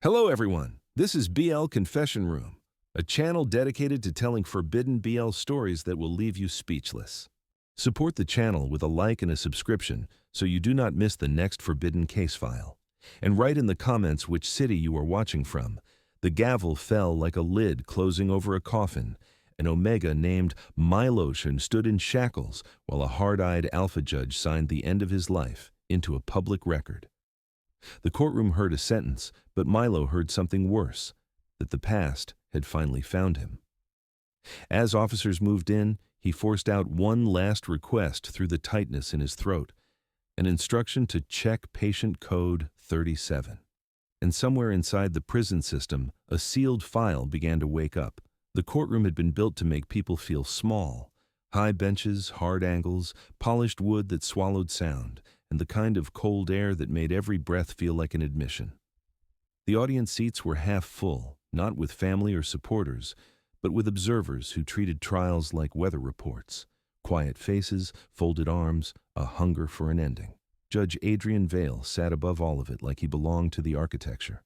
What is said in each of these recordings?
Hello, everyone. This is BL Confession Room, a channel dedicated to telling forbidden BL stories that will leave you speechless. Support the channel with a like and a subscription so you do not miss the next forbidden case file. And write in the comments which city you are watching from. The gavel fell like a lid closing over a coffin. An Omega named Miloshin stood in shackles while a hard-eyed alpha judge signed the end of his life into a public record. The courtroom heard a sentence, but Milo heard something worse, that the past had finally found him. As officers moved in, he forced out one last request through the tightness in his throat, an instruction to check patient code 37. And somewhere inside the prison system, a sealed file began to wake up. The courtroom had been built to make people feel small. High benches, hard angles, polished wood that swallowed sound, and the kind of cold air that made every breath feel like an admission. The audience seats were half full, not with family or supporters, but with observers who treated trials like weather reports. Quiet faces, folded arms, a hunger for an ending. Judge Adrian Vale sat above all of it like he belonged to the architecture.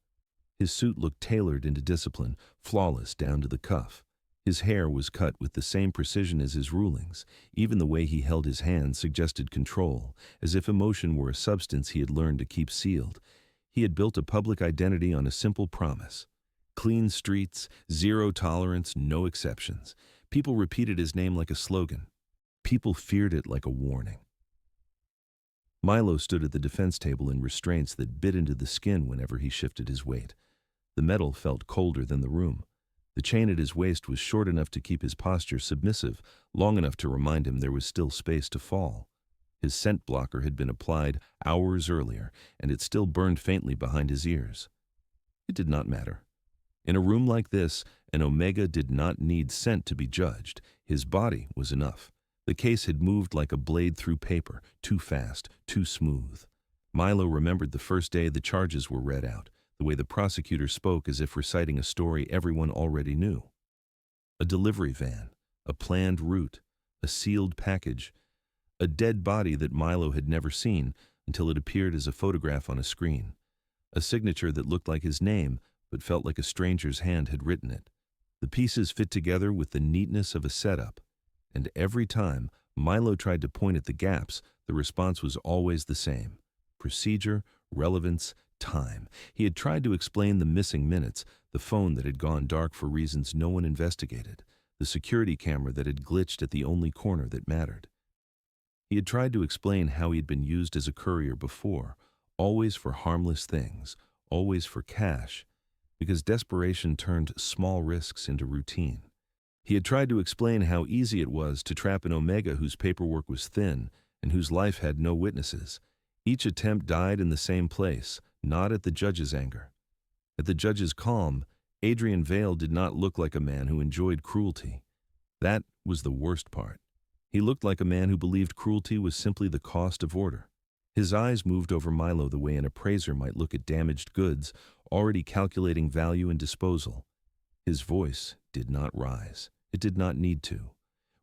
His suit looked tailored into discipline, flawless down to the cuff. His hair was cut with the same precision as his rulings. Even the way he held his hands suggested control, as if emotion were a substance he had learned to keep sealed. He had built a public identity on a simple promise. Clean streets, zero tolerance, no exceptions. People repeated his name like a slogan. People feared it like a warning. Milo stood at the defense table in restraints that bit into the skin whenever he shifted his weight. The metal felt colder than the room. The chain at his waist was short enough to keep his posture submissive, long enough to remind him there was still space to fall. His scent blocker had been applied hours earlier, and it still burned faintly behind his ears. It did not matter. In a room like this, an Omega did not need scent to be judged. His body was enough. The case had moved like a blade through paper, too fast, too smooth. Milo remembered the first day the charges were read out, the way the prosecutor spoke as if reciting a story everyone already knew. A delivery van, a planned route, a sealed package, a dead body that Milo had never seen until it appeared as a photograph on a screen, a signature that looked like his name but felt like a stranger's hand had written it. The pieces fit together with the neatness of a setup, and every time Milo tried to point at the gaps, the response was always the same: procedure, relevance, time. He had tried to explain the missing minutes, the phone that had gone dark for reasons no one investigated, the security camera that had glitched at the only corner that mattered. He had tried to explain how he had been used as a courier before, always for harmless things, always for cash, because desperation turned small risks into routine. He had tried to explain how easy it was to trap an Omega whose paperwork was thin and whose life had no witnesses. Each attempt died in the same place, not at the judge's anger. At the judge's calm, Adrian Vale did not look like a man who enjoyed cruelty. That was the worst part. He looked like a man who believed cruelty was simply the cost of order. His eyes moved over Milo the way an appraiser might look at damaged goods, already calculating value and disposal. His voice did not rise. It did not need to.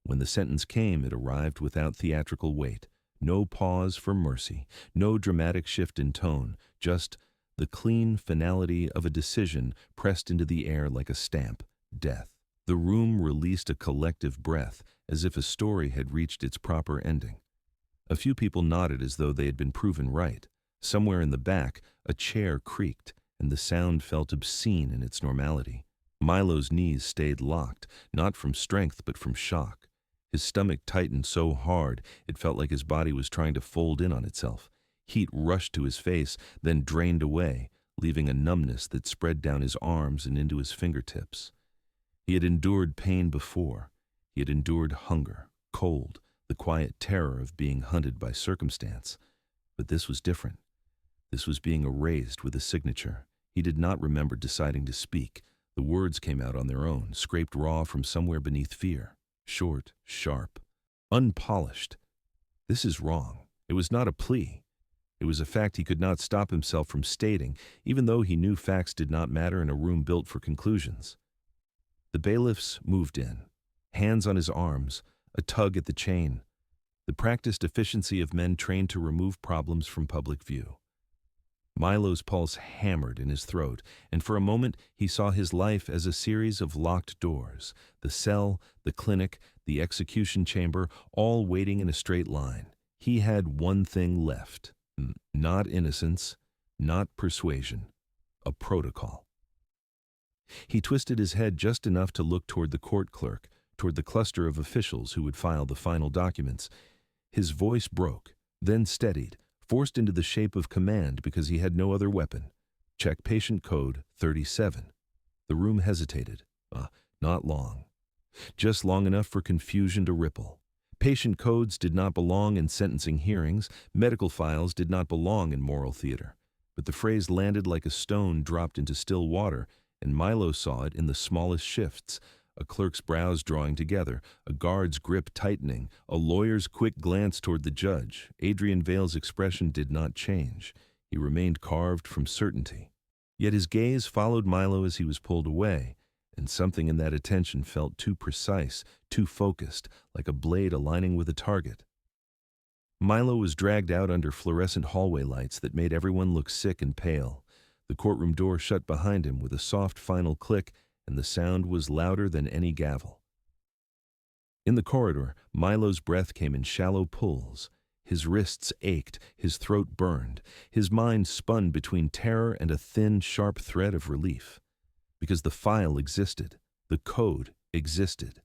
When the sentence came, it arrived without theatrical weight. No pause for mercy, no dramatic shift in tone, just the clean finality of a decision pressed into the air like a stamp: death. The room released a collective breath, as if a story had reached its proper ending. A few people nodded as though they had been proven right. Somewhere in the back, a chair creaked, and the sound felt obscene in its normality. Milo's knees stayed locked, not from strength but from shock. His stomach tightened so hard it felt like his body was trying to fold in on itself. Heat rushed to his face, then drained away, leaving a numbness that spread down his arms and into his fingertips. He had endured pain before. He had endured hunger, cold, the quiet terror of being hunted by circumstance. But this was different. This was being erased with a signature. He did not remember deciding to speak. The words came out on their own, scraped raw from somewhere beneath fear. Short, sharp, unpolished. This is wrong. It was not a plea. It was a fact he could not stop himself from stating, even though he knew facts did not matter in a room built for conclusions. The bailiffs moved in, hands on his arms, a tug at the chain, the practiced efficiency of men trained to remove problems from public view. Milo's pulse hammered in his throat, and for a moment he saw his life as a series of locked doors. The cell, the clinic, the execution chamber, all waiting in a straight line. He had one thing left. Not innocence, not persuasion. A protocol. He twisted his head just enough to look toward the court clerk, toward the cluster of officials who would file the final documents. His voice broke, then steadied, forced into the shape of command because he had no other weapon. Check patient code 37. The room hesitated. Not long. Just long enough for confusion to ripple. Patient codes did not belong in sentencing hearings. Medical files did not belong in moral theater. But the phrase landed like a stone dropped into still water, and Milo saw it in the smallest shifts. A clerk's brows drawing together, a guard's grip tightening, a lawyer's quick glance toward the judge. Adrian Vale's expression did not change. He remained carved from certainty. Yet his gaze followed Milo as he was pulled away, and something in that attention felt too precise, too focused, like a blade aligning with a target. Milo was dragged out under fluorescent hallway lights that made everyone look sick and pale. The courtroom door shut behind him with a soft final click, and the sound was louder than any gavel. In the corridor, Milo's breath came in shallow pulls. His wrists ached, his throat burned. His mind spun between terror and a thin, sharp thread of relief. Because the file existed, the code existed.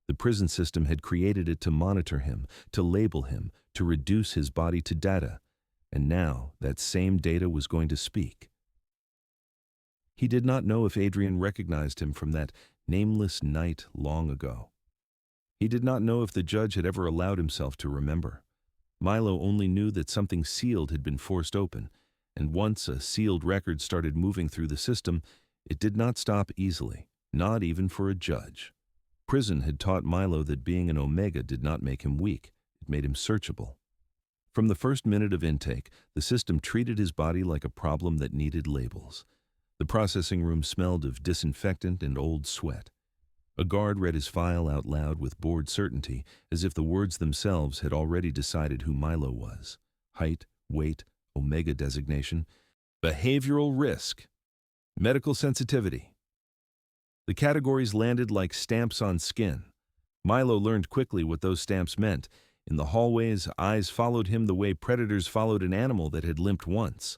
The prison system had created it to monitor him, to label him, to reduce his body to data. And now that same data was going to speak. He did not know if Adrian recognized him from that nameless night long ago. He did not know if the judge had ever allowed himself to remember. Milo only knew that something sealed had been forced open, and once a sealed record started moving through the system, it did not stop easily, not even for a judge. Prison had taught Milo that being an Omega did not make him weak, it made him searchable. From the first minute of intake, the system treated his body like a problem that needed labels. The processing room smelled of disinfectant and old sweat. A guard read his file out loud with bored certainty, as if the words themselves had already decided who Milo was. Height, weight, Omega designation, behavioral risk, medical sensitivity. The categories landed like stamps on skin. Milo learned quickly what those stamps meant. In the hallways, eyes followed him the way predators followed an animal that had limped once.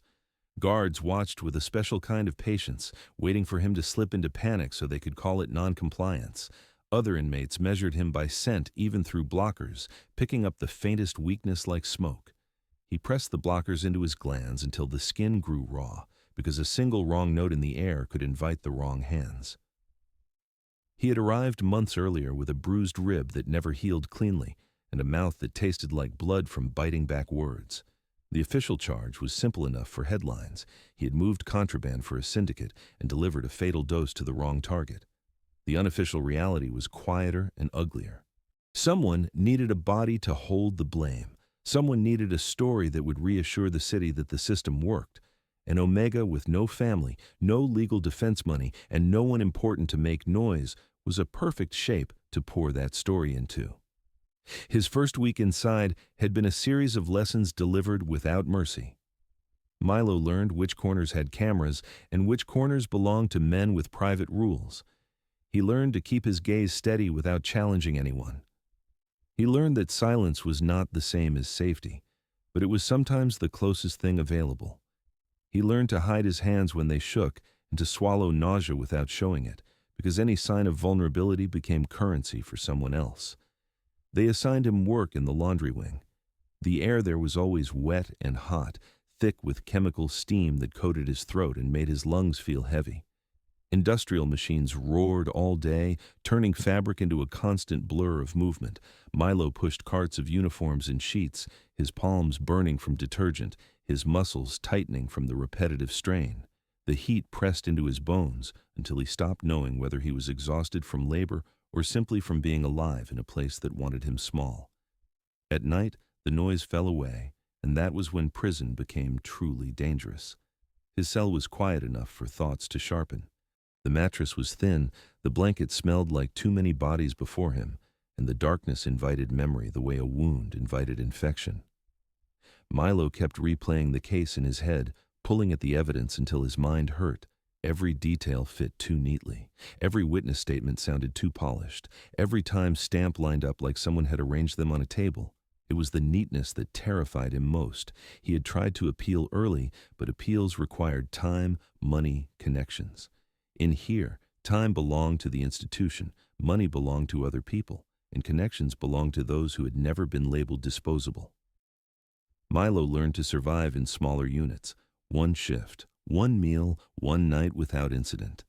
Guards watched with a special kind of patience, waiting for him to slip into panic so they could call it noncompliance. Other inmates measured him by scent even through blockers, picking up the faintest weakness like smoke. He pressed the blockers into his glands until the skin grew raw, because a single wrong note in the air could invite the wrong hands. He had arrived months earlier with a bruised rib that never healed cleanly, and a mouth that tasted like blood from biting back words. The official charge was simple enough for headlines. He had moved contraband for a syndicate and delivered a fatal dose to the wrong target. The unofficial reality was quieter and uglier. Someone needed a body to hold the blame. Someone needed a story that would reassure the city that the system worked. An Omega with no family, no legal defense money, and no one important to make noise was a perfect shape to pour that story into. His first week inside had been a series of lessons delivered without mercy. Milo learned which corners had cameras and which corners belonged to men with private rules. He learned to keep his gaze steady without challenging anyone. He learned that silence was not the same as safety, but it was sometimes the closest thing available. He learned to hide his hands when they shook and to swallow nausea without showing it, because any sign of vulnerability became currency for someone else. They assigned him work in the laundry wing. The air there was always wet and hot, thick with chemical steam that coated his throat and made his lungs feel heavy. Industrial machines roared all day, turning fabric into a constant blur of movement. Milo pushed carts of uniforms and sheets, his palms burning from detergent, his muscles tightening from the repetitive strain. The heat pressed into his bones until he stopped knowing whether he was exhausted from labor or simply from being alive in a place that wanted him small. At night, the noise fell away, and that was when prison became truly dangerous. His cell was quiet enough for thoughts to sharpen. The mattress was thin, the blanket smelled like too many bodies before him, and the darkness invited memory the way a wound invited infection. Milo kept replaying the case in his head, pulling at the evidence until his mind hurt. Every detail fit too neatly. Every witness statement sounded too polished. Every time stamp lined up like someone had arranged them on a table. It was the neatness that terrified him most. He had tried to appeal early, but appeals required time, money, connections. In here, time belonged to the institution, money belonged to other people, and connections belonged to those who had never been labeled disposable. Milo learned to survive in smaller units, one shift, one meal, one night without incident.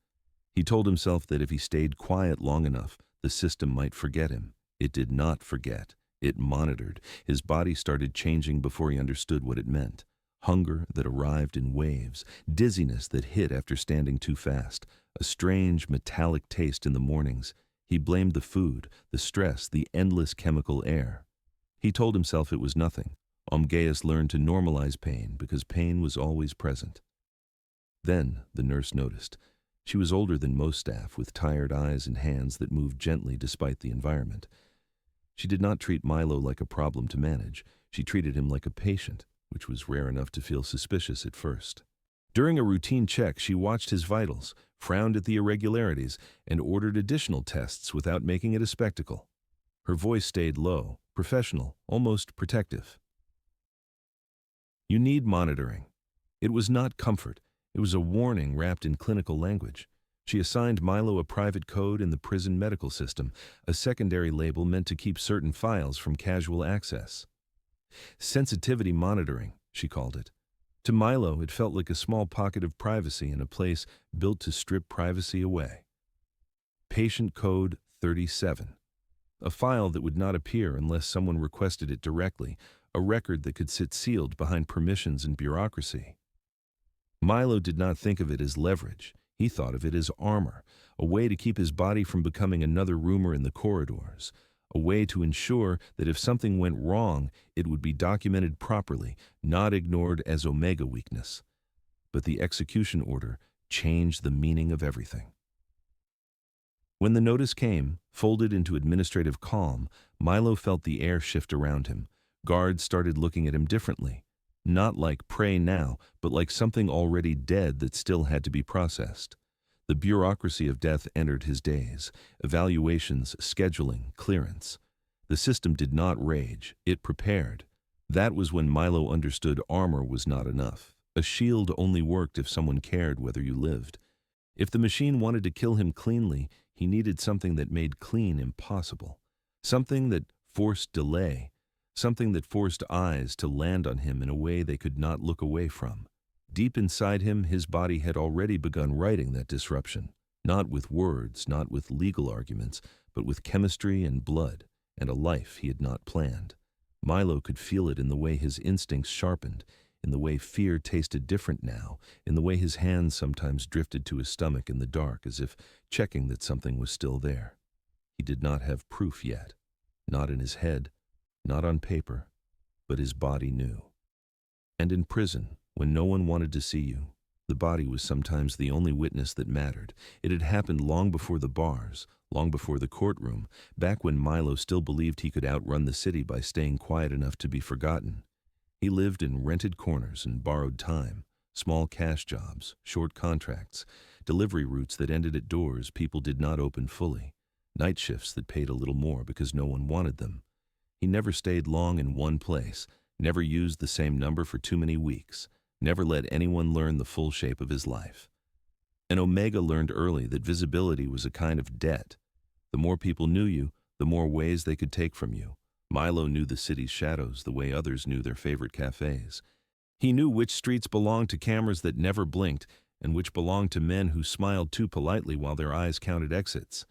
He told himself that if he stayed quiet long enough, the system might forget him. It did not forget. It monitored. His body started changing before he understood what it meant. Hunger that arrived in waves, dizziness that hit after standing too fast, a strange metallic taste in the mornings. He blamed the food, the stress, the endless chemical air. He told himself it was nothing. Omgeus learned to normalize pain because pain was always present. Then the nurse noticed. She was older than most staff, with tired eyes and hands that moved gently despite the environment. She did not treat Milo like a problem to manage. She treated him like a patient, which was rare enough to feel suspicious at first. During a routine check, she watched his vitals, frowned at the irregularities, and ordered additional tests without making it a spectacle. Her voice stayed low, professional, almost protective. You need monitoring. It was not comfort. It was a warning wrapped in clinical language. She assigned Milo a private code in the prison medical system, a secondary label meant to keep certain files from casual access. Sensitivity monitoring, she called it. To Milo, it felt like a small pocket of privacy in a place built to strip privacy away. Patient code 37. A file that would not appear unless someone requested it directly, a record that could sit sealed behind permissions and bureaucracy. Milo did not think of it as leverage. He thought of it as armor, a way to keep his body from becoming another rumor in the corridors, a way to ensure that if something went wrong, it would be documented properly, not ignored as Omega weakness. But the execution order changed the meaning of everything. When the notice came, folded into administrative calm, Milo felt the air shift around him. Guards started looking at him differently. Not like pray now, but like something already dead that still had to be processed. The bureaucracy of death entered his days. Evaluations, scheduling, clearance. The system did not rage, it prepared. That was when Milo understood armor was not enough. A shield only worked if someone cared whether you lived. If the machine wanted to kill him cleanly, he needed something that made clean impossible. Something that forced delay. Something that forced eyes to land on him in a way they could not look away from. Deep inside him, his body had already begun writing that disruption. Not with words, not with legal arguments, but with chemistry and blood, and a life he had not planned. Milo could feel it in the way his instincts sharpened, in the way fear tasted different now, in the way his hands sometimes drifted to his stomach in the dark as if checking that something was still there. He did not have proof yet. Not in his head, not on paper, but his body knew. And in prison, when no one wanted to see you, the body was sometimes the only witness that mattered. It had happened long before the bars, long before the courtroom, back when Milo still believed he could outrun the city by staying quiet enough to be forgotten. He lived in rented corners and borrowed time, small cash jobs, short contracts, delivery routes that ended at doors people did not open fully, night shifts that paid a little more because no one wanted them. He never stayed long in one place, never used the same number for too many weeks, never let anyone learn the full shape of his life. And Omega learned early that visibility was a kind of debt. The more people knew you, the more ways they could take from you. Milo knew the city's shadows the way others knew their favorite cafes. He knew which streets belonged to cameras that never blinked and which belonged to men who smiled too politely while their eyes counted exits.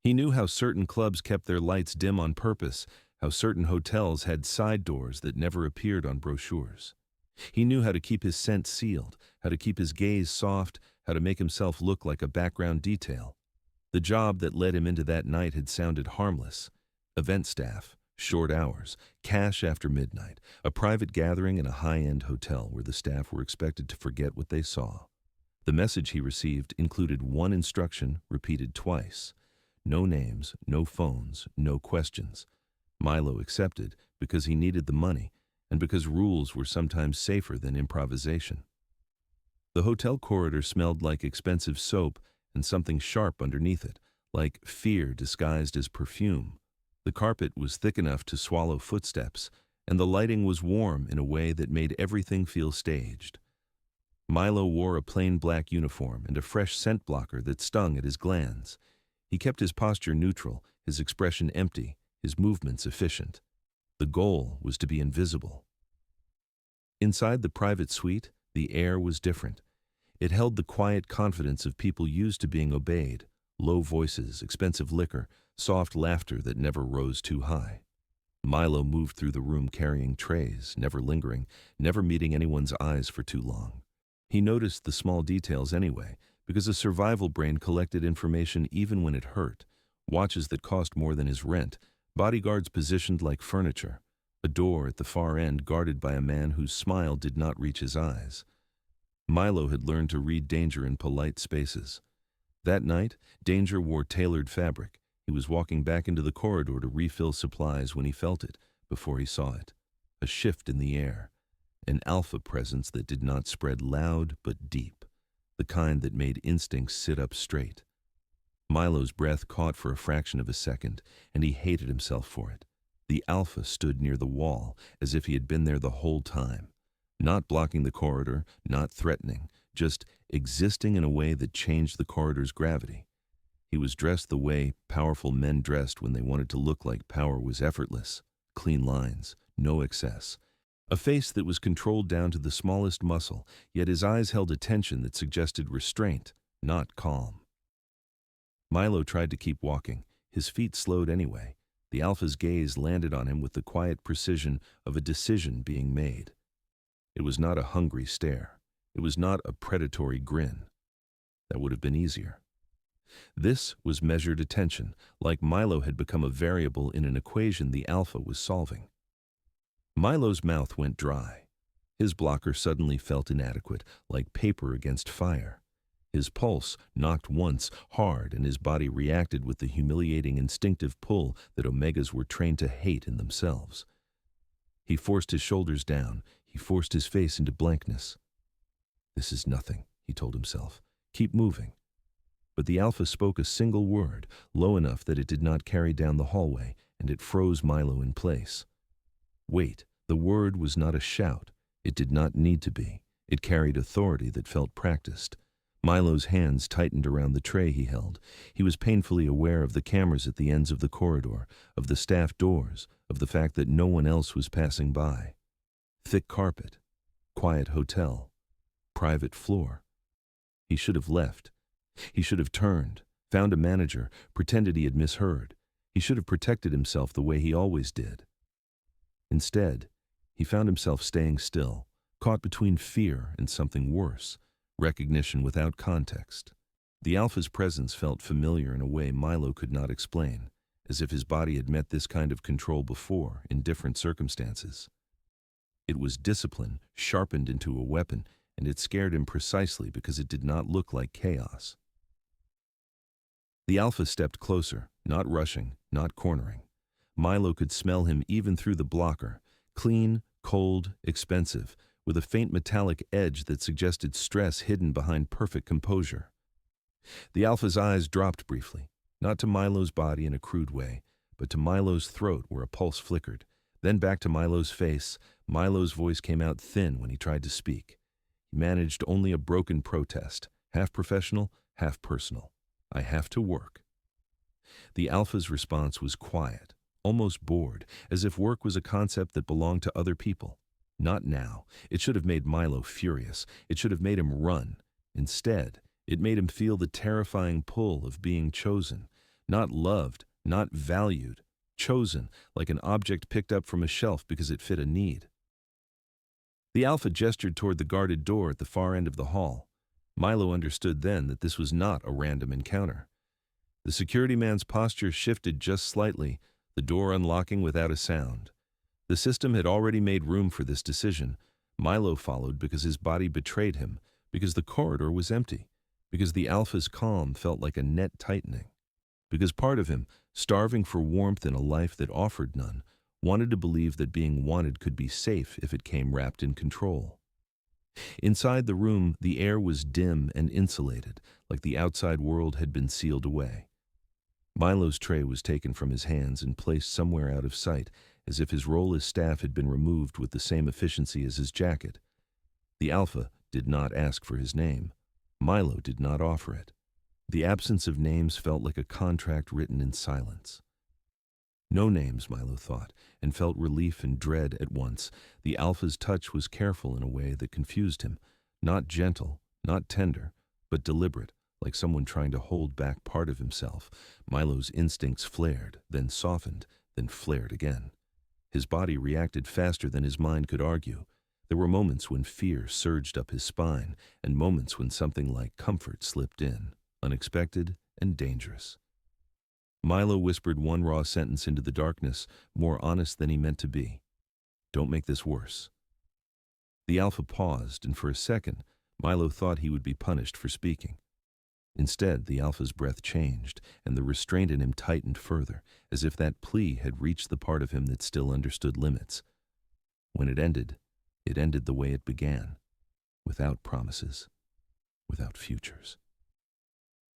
He knew how certain clubs kept their lights dim on purpose, how certain hotels had side doors that never appeared on brochures. He knew how to keep his scent sealed, how to keep his gaze soft, how to make himself look like a background detail. The job that led him into that night had sounded harmless. Event staff, short hours, cash after midnight, a private gathering in a high-end hotel where the staff were expected to forget what they saw. The message he received included one instruction repeated twice. No names, no phones, no questions. Milo accepted because he needed the money and because rules were sometimes safer than improvisation. The hotel corridor smelled like expensive soap and something sharp underneath it, like fear disguised as perfume. The carpet was thick enough to swallow footsteps, and the lighting was warm in a way that made everything feel staged. Milo wore a plain black uniform and a fresh scent blocker that stung at his glands. He kept his posture neutral, his expression empty, his movements efficient. The goal was to be invisible. Inside the private suite, the air was different. It held the quiet confidence of people used to being obeyed, low voices, expensive liquor, soft laughter that never rose too high. Milo moved through the room carrying trays, never lingering, never meeting anyone's eyes for too long. He noticed the small details anyway, because a survival brain collected information even when it hurt. Watches that cost more than his rent, bodyguards positioned like furniture, a door at the far end guarded by a man whose smile did not reach his eyes. Milo had learned to read danger in polite spaces. That night, danger wore tailored fabric. He was walking back into the corridor to refill supplies when he felt it, before he saw it. A shift in the air. An alpha presence that did not spread loud but deep, the kind that made instincts sit up straight. Milo's breath caught for a fraction of a second, and he hated himself for it. The alpha stood near the wall, as if he had been there the whole time. Not blocking the corridor, not threatening, just existing in a way that changed the corridor's gravity. He was dressed the way powerful men dressed when they wanted to look like power was effortless. Clean lines, no excess. A face that was controlled down to the smallest muscle, yet his eyes held a tension that suggested restraint, not calm. Milo tried to keep walking. His feet slowed anyway. The alpha's gaze landed on him with the quiet precision of a decision being made. It was not a hungry stare. It was not a predatory grin. That would have been easier. This was measured attention, like Milo had become a variable in an equation the alpha was solving. Milo's mouth went dry. His blocker suddenly felt inadequate, like paper against fire. His pulse knocked once hard, and his body reacted with the humiliating instinctive pull that Omegas were trained to hate in themselves. He forced his shoulders down. He forced his face into blankness. "This is nothing," he told himself. "Keep moving." But the alpha spoke a single word, low enough that it did not carry down the hallway, and it froze Milo in place. Wait, the word was not a shout. It did not need to be. It carried authority that felt practiced. Milo's hands tightened around the tray he held. He was painfully aware of the cameras at the ends of the corridor, of the staff doors, of the fact that no one else was passing by. Thick carpet, quiet hotel, private floor. He should have left. He should have turned, found a manager, pretended he had misheard. He should have protected himself the way he always did. Instead, he found himself staying still, caught between fear and something worse, recognition without context. The alpha's presence felt familiar in a way Milo could not explain, as if his body had met this kind of control before in different circumstances. It was discipline sharpened into a weapon, and it scared him precisely because it did not look like chaos. The alpha stepped closer, not rushing, not cornering. Milo could smell him even through the blocker, clean, cold, expensive, with a faint metallic edge that suggested stress hidden behind perfect composure. The alpha's eyes dropped briefly, not to Milo's body in a crude way, but to Milo's throat where a pulse flickered, then back to Milo's face. Milo's voice came out thin when he tried to speak. He managed only a broken protest, half professional, half personal. "I have to work." The alpha's response was quiet, almost bored, as if work was a concept that belonged to other people. Not now. It should have made Milo furious. It should have made him run. Instead, it made him feel the terrifying pull of being chosen. Not loved, not valued. Chosen, like an object picked up from a shelf because it fit a need. The alpha gestured toward the guarded door at the far end of the hall. Milo understood then that this was not a random encounter. The security man's posture shifted just slightly, the door unlocking without a sound. The system had already made room for this decision. Milo followed because his body betrayed him, because the corridor was empty, because the alpha's calm felt like a net tightening, because part of him, starving for warmth in a life that offered none, wanted to believe that being wanted could be safe if it came wrapped in control. Inside the room, the air was dim and insulated, like the outside world had been sealed away. Milo's tray was taken from his hands and placed somewhere out of sight, as if his role as staff had been removed with the same efficiency as his jacket. The Alpha did not ask for his name. Milo did not offer it. The absence of names felt like a contract written in silence. No names, Milo thought, and felt relief and dread at once. The Alpha's touch was careful in a way that confused him, not gentle, not tender, but deliberate, like someone trying to hold back part of himself. Milo's instincts flared, then softened, then flared again. His body reacted faster than his mind could argue. There were moments when fear surged up his spine, and moments when something like comfort slipped in, unexpected and dangerous. Milo whispered one raw sentence into the darkness, more honest than he meant to be. "Don't make this worse." The Alpha paused, and for a second, Milo thought he would be punished for speaking. Instead, the Alpha's breath changed, and the restraint in him tightened further, as if that plea had reached the part of him that still understood limits. When it ended the way it began, without promises, without futures.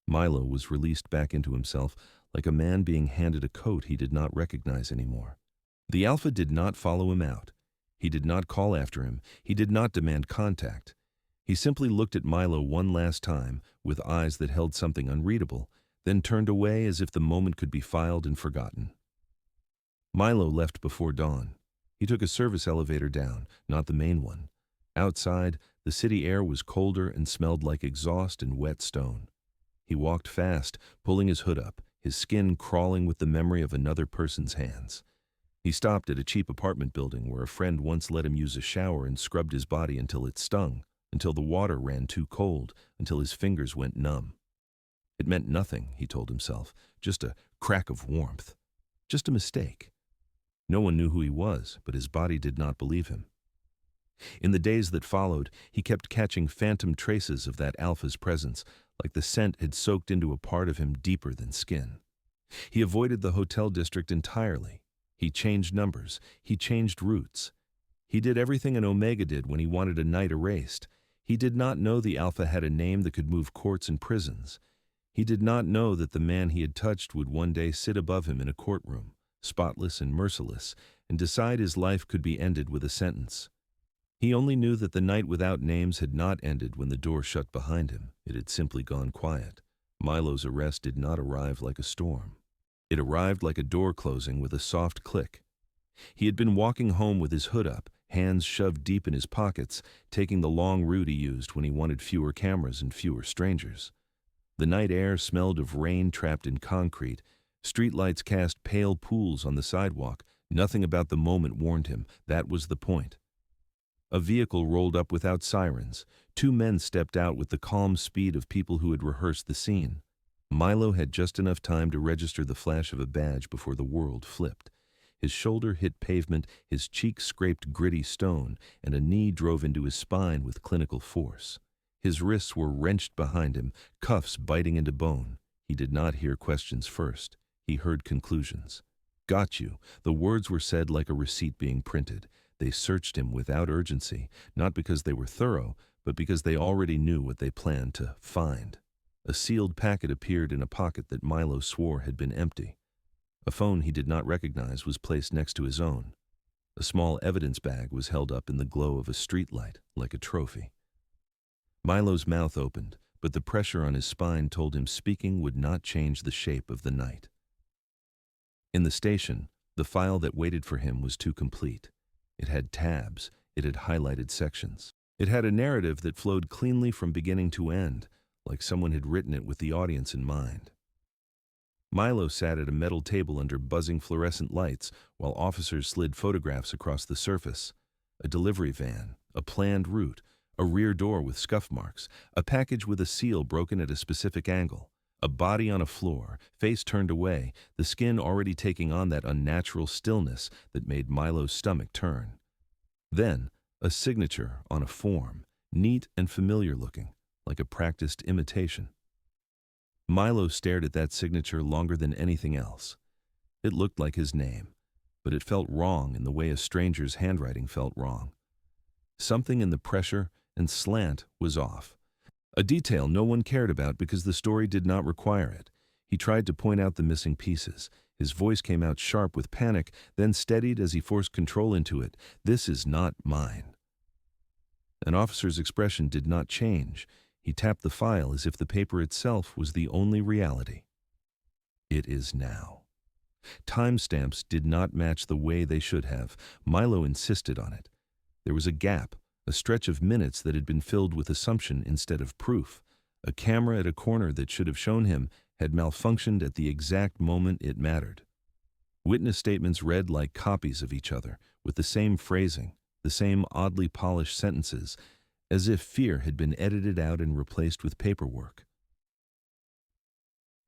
Milo was released back into himself, like a man being handed a coat he did not recognize anymore. The Alpha did not follow him out. He did not call after him. He did not demand contact. He simply looked at Milo one last time, with eyes that held something unreadable, then turned away as if the moment could be filed and forgotten. Milo left before dawn. He took a service elevator down, not the main one. Outside, the city air was colder and smelled like exhaust and wet stone. He walked fast, pulling his hood up, his skin crawling with the memory of another person's hands. He stopped at a cheap apartment building where a friend once let him use a shower and scrubbed his body until it stung, until the water ran too cold, until his fingers went numb. It meant nothing, he told himself, just a crack of warmth, just a mistake. No one knew who he was, but his body did not believe him. In the days that followed, he kept catching phantom traces of that Alpha's presence, like the scent had soaked into a part of him deeper than skin. He avoided the hotel district entirely. He changed numbers. He changed routes. He did everything an Omega did when he wanted a night erased. He did not know the Alpha had a name that could move courts and prisons. He did not know that the man he had touched would one day sit above him in a courtroom, spotless and merciless, and decide his life could be ended with a sentence. He only knew that the night without names had not ended when the door shut behind him. It had simply gone quiet. Milo's arrest did not arrive like a storm. It arrived like a door closing with a soft click. He had been walking home with his hood up, hands shoved deep in his pockets, taking the long route he used when he wanted fewer cameras and fewer strangers. The night air smelled of rain trapped in concrete. Streetlights cast pale pools on the sidewalk. Nothing about the moment warned him. That was the point. A vehicle rolled up without sirens. Two men stepped out with the calm speed of people who had rehearsed the scene. Milo had just enough time to register the flash of a badge before the world flipped. His shoulder hit pavement, his cheek scraped gritty stone, and a knee drove into his spine with clinical force. His wrists were wrenched behind him, cuffs biting into bone. He did not hear questions first. He heard conclusions. "Got you." The words were said like a receipt being printed. They searched him without urgency, not because they were thorough, but because they already knew what they planned to find. A sealed packet appeared in a pocket that Milo swore had been empty. A phone he did not recognize was placed next to his own. A small evidence bag was held up in the glow of a streetlight, like a trophy. Milo's mouth opened, but the pressure on his spine told him speaking would not change the shape of the night. In the station, the file that waited for him was too complete. It had tabs. It had highlighted sections. It had a narrative that flowed cleanly from beginning to end, like someone had written it with the audience in mind. Milo sat at a metal table under buzzing fluorescent lights while officers slid photographs across the surface. A delivery van, a planned route, a rear door with scuff marks, a package with a seal broken at a specific angle, a body on a floor, face turned away, the skin already taking on that unnatural stillness that made Milo's stomach turn. Then, a signature on a form, neat and familiar looking, like a practiced imitation. Milo stared at that signature longer than anything else. It looked like his name, but it felt wrong in the way a stranger's handwriting felt wrong. Something in the pressure and slant was off. A detail no one cared about because the story did not require it. He tried to point out the missing pieces. His voice came out sharp with panic, then steadied as he forced control into it. "This is not mine." An officer's expression did not change. He tapped the file as if the paper itself was the only reality. "It is now." Timestamps did not match the way they should have. Milo insisted on it. There was a gap, a stretch of minutes that had been filled with assumption instead of proof. A camera at a corner that should have shown him had malfunctioned at the exact moment it mattered. Witness statements read like copies of each other, with the same phrasing, the same oddly polished sentences, as if fear had been edited out and replaced with paperwork.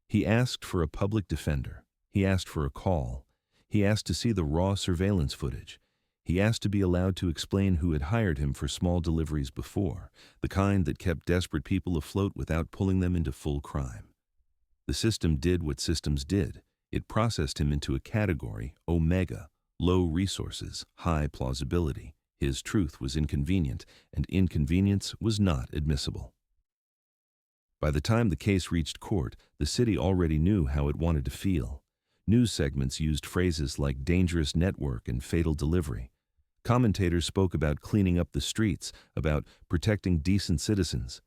He asked for a public defender. He asked for a call. He asked to see the raw surveillance footage. He asked to be allowed to explain who had hired him for small deliveries before, the kind that kept desperate people afloat without pulling them into full crime. The system did what systems did. It processed him into a category, Omega, low resources, high plausibility. His truth was inconvenient, and inconvenience was not admissible. By the time the case reached court, the city already knew how it wanted to feel. News segments used phrases like dangerous network and fatal delivery. Commentators spoke about cleaning up the streets, about protecting decent citizens.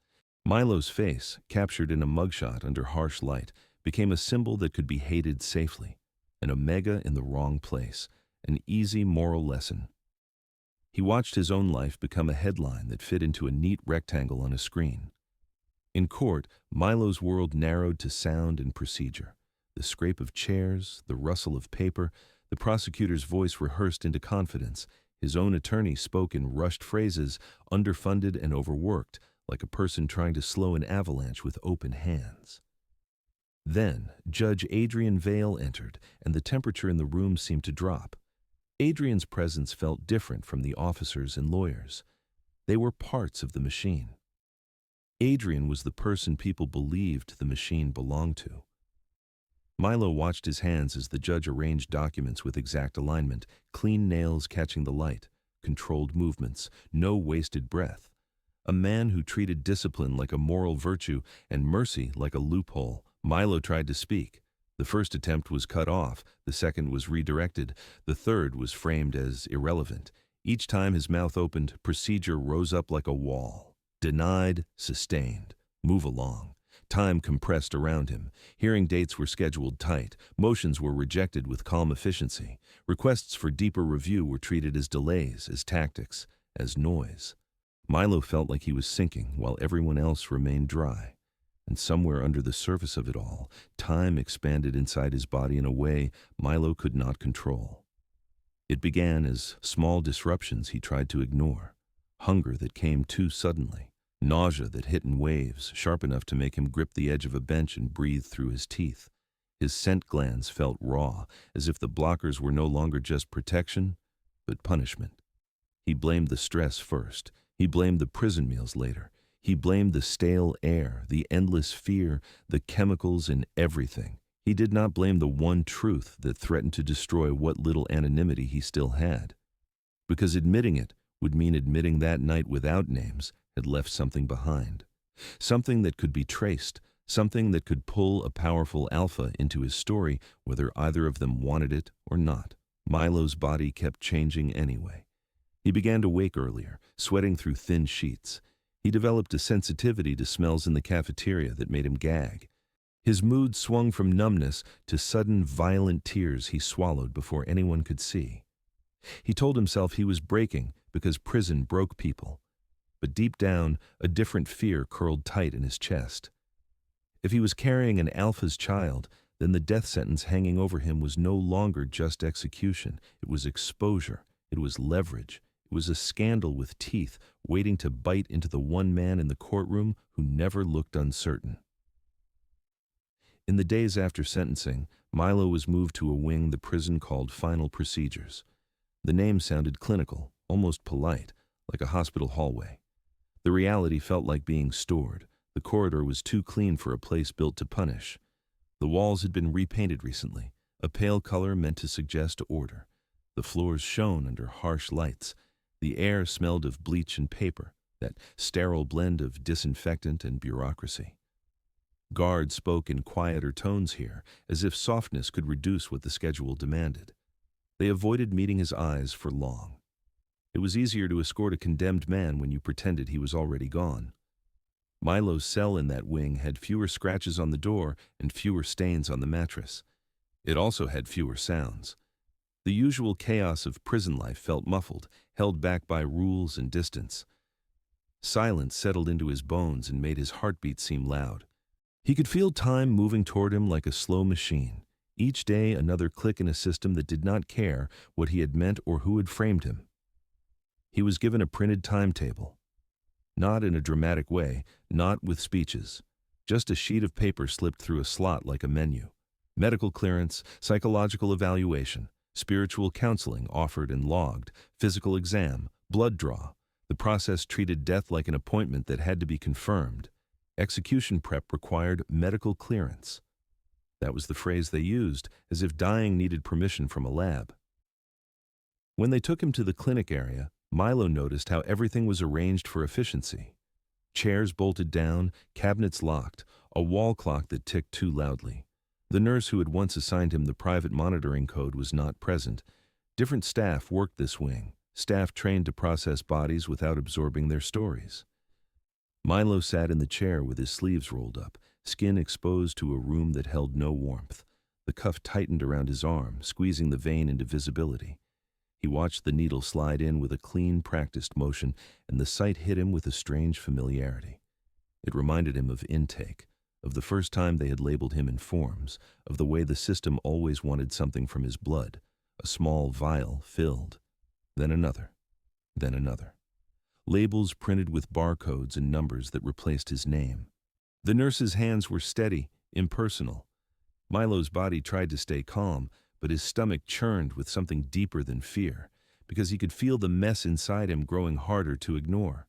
Milo's face, captured in a mugshot under harsh light, became a symbol that could be hated safely. An Omega in the wrong place, an easy moral lesson. He watched his own life become a headline that fit into a neat rectangle on a screen. In court, Milo's world narrowed to sound and procedure. The scrape of chairs, the rustle of paper, the prosecutor's voice rehearsed into confidence. His own attorney spoke in rushed phrases, underfunded and overworked, like a person trying to slow an avalanche with open hands. Then, Judge Adrian Vale entered, and the temperature in the room seemed to drop. Adrian's presence felt different from the officers and lawyers. They were parts of the machine. Adrian was the person people believed the machine belonged to. Milo watched his hands as the judge arranged documents with exact alignment, clean nails catching the light, controlled movements, no wasted breath. A man who treated discipline like a moral virtue and mercy like a loophole. Milo tried to speak. The first attempt was cut off, the second was redirected, the third was framed as irrelevant. Each time his mouth opened, procedure rose up like a wall. Denied, sustained, move along. Time compressed around him. Hearing dates were scheduled tight. Motions were rejected with calm efficiency. Requests for deeper review were treated as delays, as tactics, as noise. Milo felt like he was sinking while everyone else remained dry. And somewhere under the surface of it all, time expanded inside his body in a way Milo could not control. It began as small disruptions he tried to ignore. Hunger that came too suddenly. Nausea that hit in waves, sharp enough to make him grip the edge of a bench and breathe through his teeth. His scent glands felt raw, as if the blockers were no longer just protection, but punishment. He blamed the stress first. He blamed the prison meals later. He blamed the stale air, the endless fear, the chemicals in everything. He did not blame the one truth that threatened to destroy what little anonymity he still had. Because admitting it would mean admitting that night without names had left something behind. Something that could be traced, something that could pull a powerful alpha into his story, whether either of them wanted it or not. Milo's body kept changing anyway. He began to wake earlier, sweating through thin sheets. He developed a sensitivity to smells in the cafeteria that made him gag. His mood swung from numbness to sudden violent tears he swallowed before anyone could see. He told himself he was breaking because prison broke people. But deep down, a different fear curled tight in his chest. If he was carrying an alpha's child, then the death sentence hanging over him was no longer just execution. It was exposure. It was leverage. It was a scandal with teeth waiting to bite into the one man in the courtroom who never looked uncertain. In the days after sentencing, Milo was moved to a wing the prison called Final Procedures. The name sounded clinical, almost polite, like a hospital hallway. The reality felt like being stored. The corridor was too clean for a place built to punish. The walls had been repainted recently, a pale color meant to suggest order. The floors shone under harsh lights. The air smelled of bleach and paper. that sterile blend of disinfectant and bureaucracy. Guards spoke in quieter tones here, as if softness could reduce what the schedule demanded. They avoided meeting his eyes for long. It was easier to escort a condemned man when you pretended he was already gone. Milo's cell in that wing had fewer scratches on the door and fewer stains on the mattress. It also had fewer sounds. The usual chaos of prison life felt muffled, held back by rules and distance. Silence settled into his bones and made his heartbeat seem loud. He could feel time moving toward him like a slow machine. Each day another click in a system that did not care what he had meant or who had framed him. He was given a printed timetable. Not in a dramatic way, not with speeches. Just a sheet of paper slipped through a slot like a menu. Medical clearance, psychological evaluation, spiritual counseling offered and logged, physical exam, blood draw. The process treated death like an appointment that had to be confirmed. Execution prep required medical clearance. That was the phrase they used, as if dying needed permission from a lab. When they took him to the clinic area, Milo noticed how everything was arranged for efficiency. Chairs bolted down, cabinets locked, a wall clock that ticked too loudly. The nurse who had once assigned him the private monitoring code was not present. Different staff worked this wing, staff trained to process bodies without absorbing their stories. Milo sat in the chair with his sleeves rolled up, skin exposed to a room that held no warmth. The cuff tightened around his arm, squeezing the vein into visibility. He watched the needle slide in with a clean, practiced motion, and the sight hit him with a strange familiarity. It reminded him of intake, of the first time they had labeled him in forms, of the way the system always wanted something from his blood, a small vial filled. Then another. Then another. Labels printed with barcodes and numbers that replaced his name. The nurse's hands were steady, impersonal. Milo's body tried to stay calm, but his stomach churned with something deeper than fear, because he could feel the mess inside him growing harder to ignore.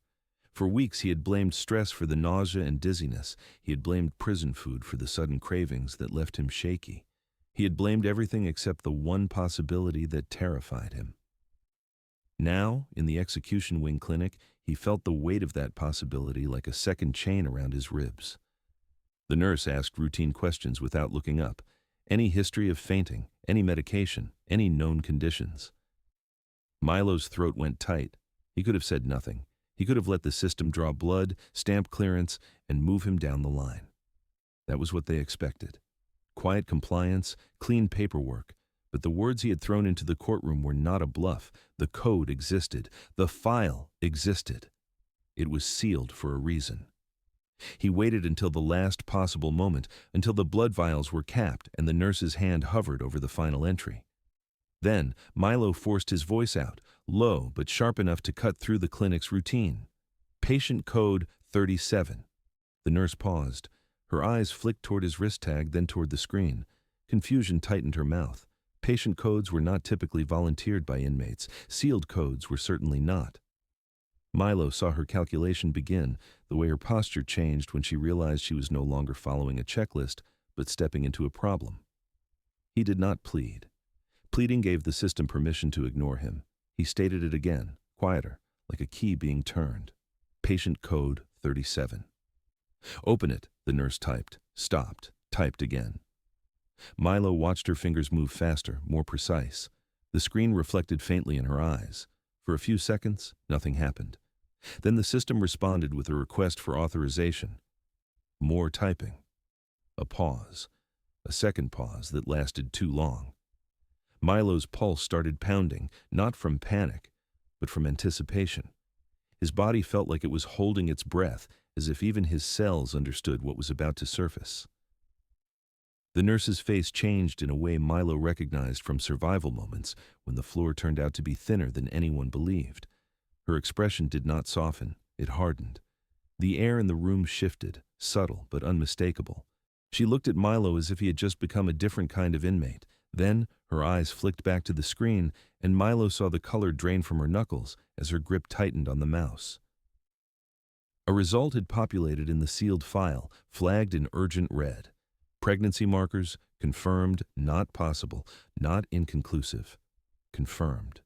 For weeks he had blamed stress for the nausea and dizziness. He had blamed prison food for the sudden cravings that left him shaky. He had blamed everything except the one possibility that terrified him. Now, in the execution wing clinic, he felt the weight of that possibility like a second chain around his ribs. The nurse asked routine questions without looking up. Any history of fainting, any medication, any known conditions. Milo's throat went tight. He could have said nothing. He could have let the system draw blood, stamp clearance, and move him down the line. That was what they expected. Quiet compliance, clean paperwork. But the words he had thrown into the courtroom were not a bluff. The code existed. The file existed. It was sealed for a reason. He waited until the last possible moment, until the blood vials were capped and the nurse's hand hovered over the final entry. Then, Milo forced his voice out, low but sharp enough to cut through the clinic's routine. Patient code 37. The nurse paused. Her eyes flicked toward his wrist tag, then toward the screen. Confusion tightened her mouth. Patient codes were not typically volunteered by inmates. Sealed codes were certainly not. Milo saw her calculation begin, the way her posture changed when she realized she was no longer following a checklist, but stepping into a problem. He did not plead. Pleading gave the system permission to ignore him. He stated it again, quieter, like a key being turned. Patient code 37. Open it, the nurse typed, stopped, typed again. Milo watched her fingers move faster, more precise. The screen reflected faintly in her eyes. For a few seconds, nothing happened. Then the system responded with a request for authorization. More typing. A pause. A second pause that lasted too long. Milo's pulse started pounding, not from panic, but from anticipation. His body felt like it was holding its breath, as if even his cells understood what was about to surface. The nurse's face changed in a way Milo recognized from survival moments when the floor turned out to be thinner than anyone believed. Her expression did not soften, it hardened. The air in the room shifted, subtle but unmistakable. She looked at Milo as if he had just become a different kind of inmate. Then, her eyes flicked back to the screen, and Milo saw the color drain from her knuckles as her grip tightened on the mouse. A result had populated in the sealed file, flagged in urgent red. Pregnancy markers, confirmed, not possible, not inconclusive. Confirmed.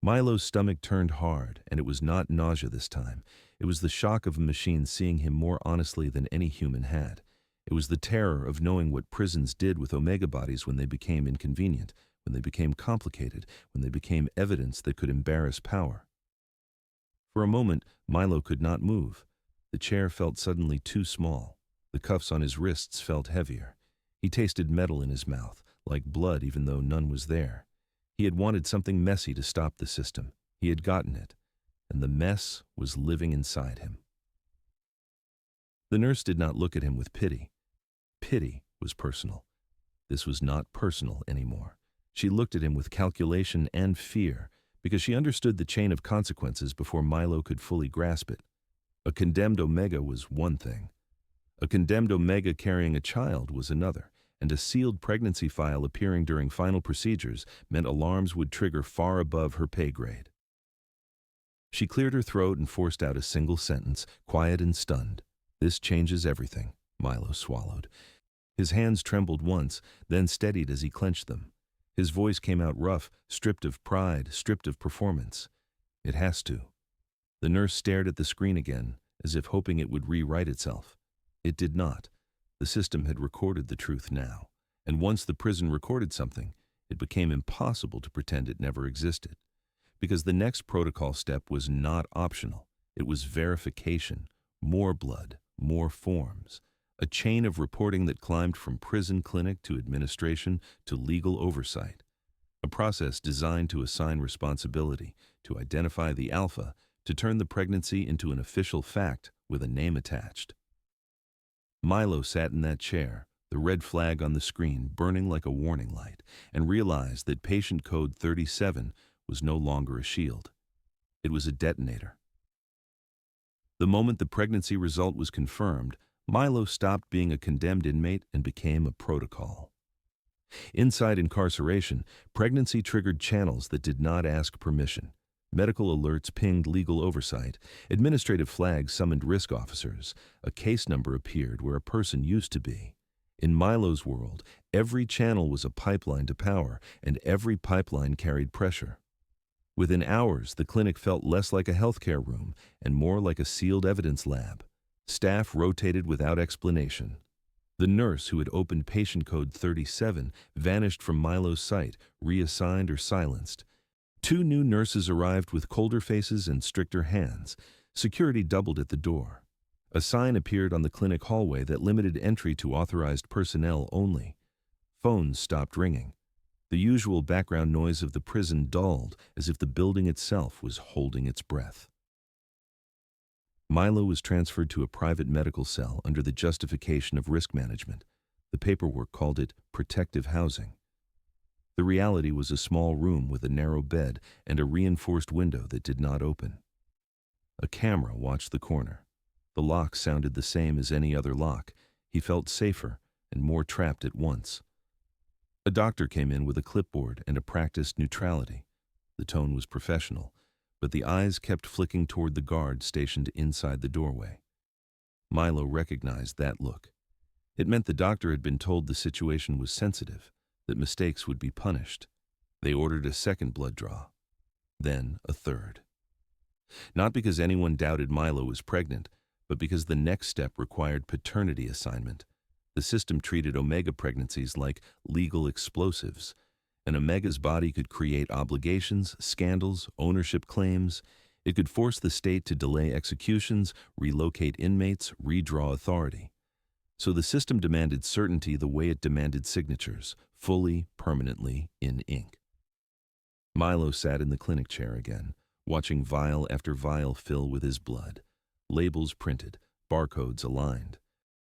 Milo's stomach turned hard, and it was not nausea this time. It was the shock of a machine seeing him more honestly than any human had. It was the terror of knowing what prisons did with omega bodies when they became inconvenient, when they became complicated, when they became evidence that could embarrass power. For a moment, Milo could not move. The chair felt suddenly too small. The cuffs on his wrists felt heavier. He tasted metal in his mouth, like blood even though none was there. He had wanted something messy to stop the system. He had gotten it, and the mess was living inside him. The nurse did not look at him with pity. Pity was personal. This was not personal anymore. She looked at him with calculation and fear, because she understood the chain of consequences before Milo could fully grasp it. A condemned omega was one thing. A condemned omega carrying a child was another, and a sealed pregnancy file appearing during final procedures meant alarms would trigger far above her pay grade. She cleared her throat and forced out a single sentence, quiet and stunned. "This changes everything," Milo swallowed. His hands trembled once, then steadied as he clenched them. His voice came out rough, stripped of pride, stripped of performance. "It has to." The nurse stared at the screen again, as if hoping it would rewrite itself. It did not. The system had recorded the truth now, and once the prison recorded something, it became impossible to pretend it never existed. Because the next protocol step was not optional. It was verification, more blood, more forms, a chain of reporting that climbed from prison clinic to administration to legal oversight, a process designed to assign responsibility, to identify the alpha, to turn the pregnancy into an official fact with a name attached. Milo sat in that chair, the red flag on the screen burning like a warning light, and realized that patient code 37 was no longer a shield. It was a detonator. The moment the pregnancy result was confirmed, Milo stopped being a condemned inmate and became a protocol. Inside incarceration, pregnancy triggered channels that did not ask permission. Medical alerts pinged legal oversight. Administrative flags summoned risk officers. A case number appeared where a person used to be. In Milo's world, every channel was a pipeline to power, and every pipeline carried pressure. Within hours, the clinic felt less like a healthcare room and more like a sealed evidence lab. Staff rotated without explanation. The nurse who had opened patient code 37 vanished from Milo's sight, reassigned or silenced. 2 new nurses arrived with colder faces and stricter hands. Security doubled at the door. A sign appeared on the clinic hallway that limited entry to authorized personnel only. Phones stopped ringing. The usual background noise of the prison dulled, as if the building itself was holding its breath. Milo was transferred to a private medical cell under the justification of risk management. The paperwork called it protective housing. The reality was a small room with a narrow bed and a reinforced window that did not open. A camera watched the corner. The lock sounded the same as any other lock. He felt safer and more trapped at once. A doctor came in with a clipboard and a practiced neutrality. The tone was professional, but the eyes kept flicking toward the guard stationed inside the doorway. Milo recognized that look. It meant the doctor had been told the situation was sensitive, that mistakes would be punished. They ordered a second blood draw, then a third. Not because anyone doubted Milo was pregnant, but because the next step required paternity assignment. The system treated omega pregnancies like legal explosives. An omega's body could create obligations, scandals, ownership claims. It could force the state to delay executions, relocate inmates, redraw authority. So the system demanded certainty the way it demanded signatures, fully, permanently, in ink. Milo sat in the clinic chair again, watching vial after vial fill with his blood. Labels printed, barcodes aligned.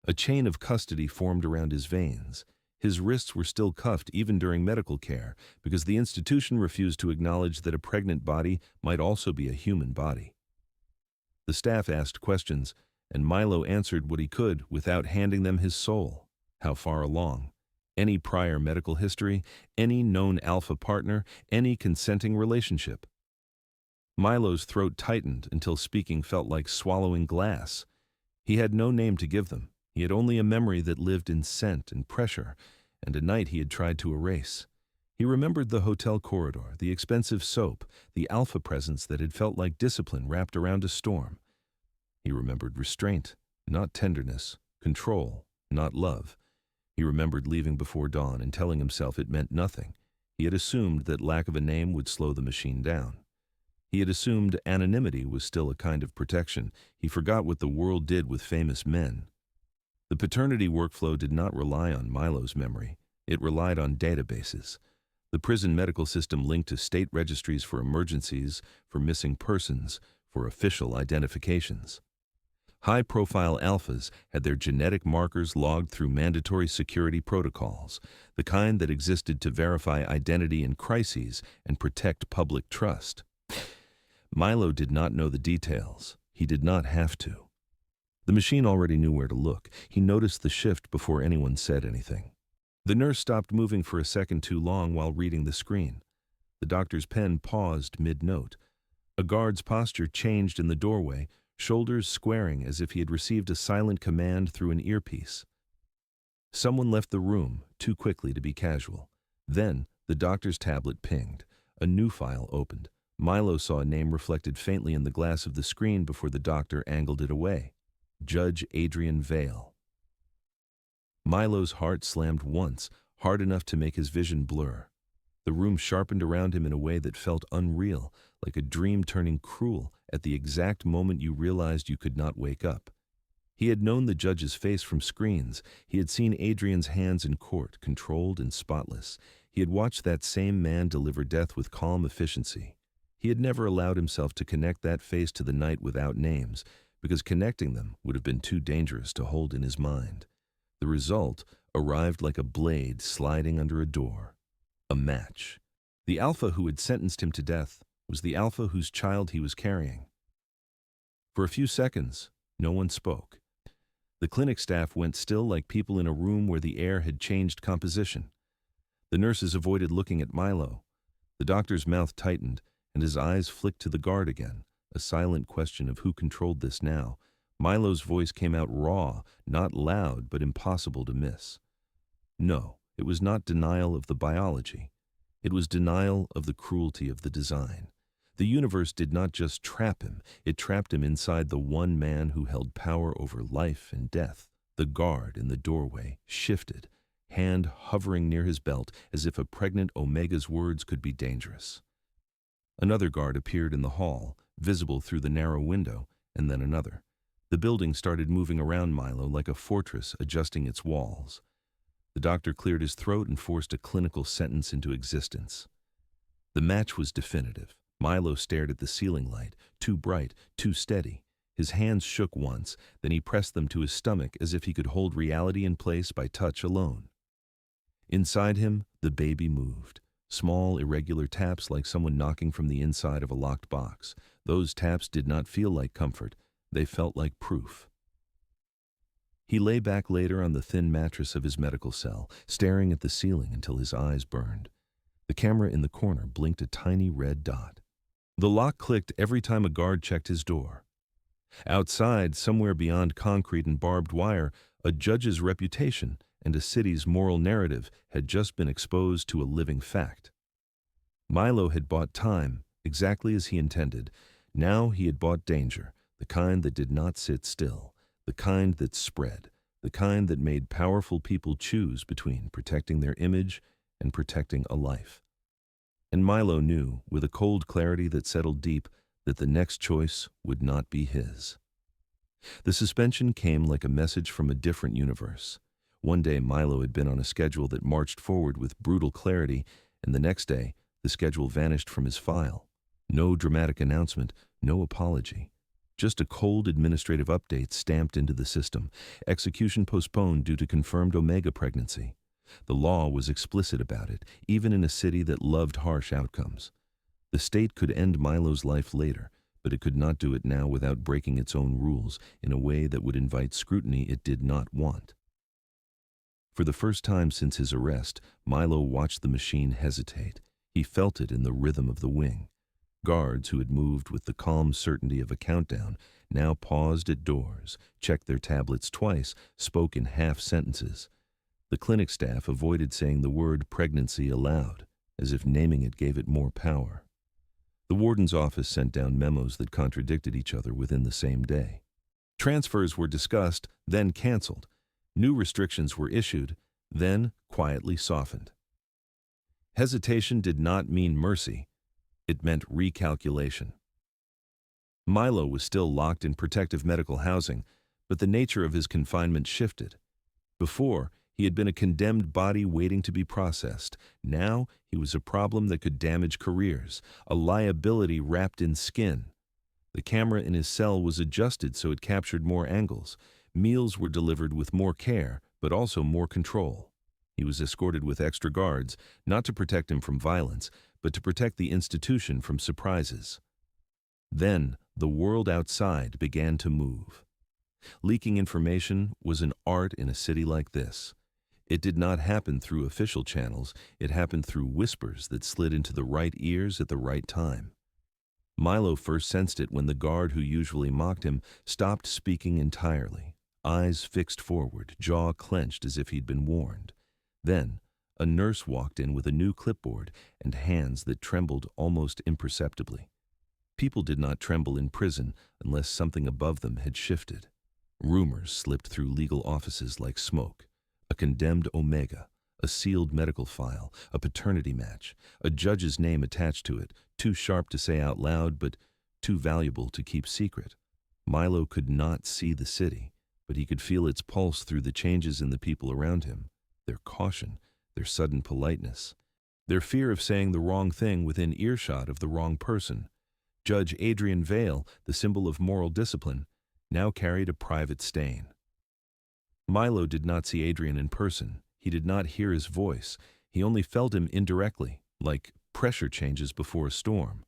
A chain of custody formed around his veins. His wrists were still cuffed even during medical care because the institution refused to acknowledge that a pregnant body might also be a human body. The staff asked questions, and Milo answered what he could without handing them his soul. How far along? Any prior medical history? Any known alpha partner? Any consenting relationship? Milo's throat tightened until speaking felt like swallowing glass. He had no name to give them. He had only a memory that lived in scent and pressure, and a night he had tried to erase. He remembered the hotel corridor, the expensive soap, the alpha presence that had felt like discipline wrapped around a storm. He remembered restraint, not tenderness, control, not love. He remembered leaving before dawn and telling himself it meant nothing. He had assumed that lack of a name would slow the machine down. He had assumed anonymity was still a kind of protection. He forgot what the world did with famous men. The paternity workflow did not rely on Milo's memory. It relied on databases. The prison medical system linked to state registries for emergencies, for missing persons, for official identifications. High-profile alphas had their genetic markers logged through mandatory security protocols, the kind that existed to verify identity in crises and protect public trust. Milo did not know the details. He did not have to. The machine already knew where to look. He noticed the shift before anyone said anything. The nurse stopped moving for a second too long while reading the screen. The doctor's pen paused mid-note. A guard's posture changed in the doorway, shoulders squaring as if he had received a silent command through an earpiece. Someone left the room, too quickly to be casual. Then, the doctor's tablet pinged. A new file opened. Milo saw a name reflected faintly in the glass of the screen before the doctor angled it away. Judge Adrian Vale. Milo's heart slammed once, hard enough to make his vision blur. The room sharpened around him in a way that felt unreal, like a dream turning cruel at the exact moment you realized you could not wake up. He had known the judge's face from screens. He had seen Adrian's hands in court, controlled and spotless. He had watched that same man deliver death with calm efficiency. He had never allowed himself to connect that face to the night without names, because connecting them would have been too dangerous to hold in his mind. The result arrived like a blade sliding under a door. A match. The alpha who had sentenced him to death was the alpha whose child he was carrying. For a few seconds, no one spoke. The clinic staff went still like people in a room where the air had changed composition. The nurses avoided looking at Milo. The doctor's mouth tightened, and his eyes flicked to the guard again, a silent question of who controlled this now. Milo's voice came out raw, not loud, but impossible to miss. No, it was not denial of the biology. It was denial of the cruelty of the design. The universe did not just trap him, it trapped him inside the one man who held power over life and death. The guard in the doorway shifted, hand hovering near his belt as if a pregnant Omega's words could be dangerous. Another guard appeared in the hall, visible through the narrow window, and then another. The building started moving around Milo like a fortress adjusting its walls. The doctor cleared his throat and forced a clinical sentence into existence. The match was definitive. Milo stared at the ceiling light, too bright, too steady. His hands shook once, then he pressed them to his stomach as if he could hold reality in place by touch alone. Inside him, the baby moved. Small, irregular taps like someone knocking from the inside of a locked box. Those taps did not feel like comfort. They felt like proof. He lay back later on the thin mattress of his medical cell, staring at the ceiling until his eyes burned. The camera in the corner blinked a tiny red dot. The lock clicked every time a guard checked his door. Outside, somewhere beyond concrete and barbed wire, a judge's reputation and a city's moral narrative had just been exposed to a living fact. Milo had bought time, exactly as he intended. Now he had bought danger, the kind that did not sit still, the kind that spread, the kind that made powerful people choose between protecting their image and protecting a life. And Milo knew, with a cold clarity that settled deep, that the next choice would not be his. The suspension came like a message from a different universe. One day Milo had been on a schedule that marched forward with brutal clarity, and the next day the schedule vanished from his file. No dramatic announcement, no apology. Just a cold administrative update stamped into the system. Execution postponed due to confirmed Omega pregnancy. The law was explicit about it, even in a city that loved harsh outcomes. The state could end Milo's life later, but it could not do it now without breaking its own rules in a way that would invite scrutiny it did not want. For the first time since his arrest, Milo watched the machine hesitate. He felt it in the rhythm of the wing. Guards who had moved with the calm certainty of a countdown now paused at doors, checked their tablets twice, spoke in half sentences. The clinic staff avoided saying the word pregnancy aloud, as if naming it gave it more power. The warden's office sent down memos that contradicted each other within the same day. Transfers were discussed, then canceled. New restrictions were issued, then quietly softened. Hesitation did not mean mercy. It meant recalculation. Milo was still locked in protective medical housing, but the nature of his confinement shifted. Before, he had been a condemned body waiting to be processed. Now, he was a problem that could damage careers, a liability wrapped in skin. The camera in his cell was adjusted so it captured more angles. Meals were delivered with more care, but also more control. He was escorted with extra guards, not to protect him from violence, but to protect the institution from surprises. Then, the world outside began to move. Leaking information was an art in a city like this. It did not happen through official channels, it happened through whispers that slid into the right ears at the right time. Milo first sensed it when the guard who usually mocked him stopped speaking entirely, eyes fixed forward, jaw clenched as if he'd been warned. Then, a nurse walked in with a new clipboard and hands that trembled almost imperceptibly. People did not tremble in prison unless something above them had shifted. Rumors slipped through legal offices like smoke. A condemned omega, a sealed medical file, a paternity match, a judge's name attached to it, too sharp to say out loud but too valuable to keep secret. Milo could not see the city, but he could feel its pulse through the changes in the people around him, their caution, their sudden politeness, their fear of saying the wrong thing within earshot of the wrong person. Judge Adrian Vale, the symbol of moral discipline, now carried a private stain. Milo did not see Adrian in person. He did not hear his voice. He only felt him indirectly, like pressure changes before a storm.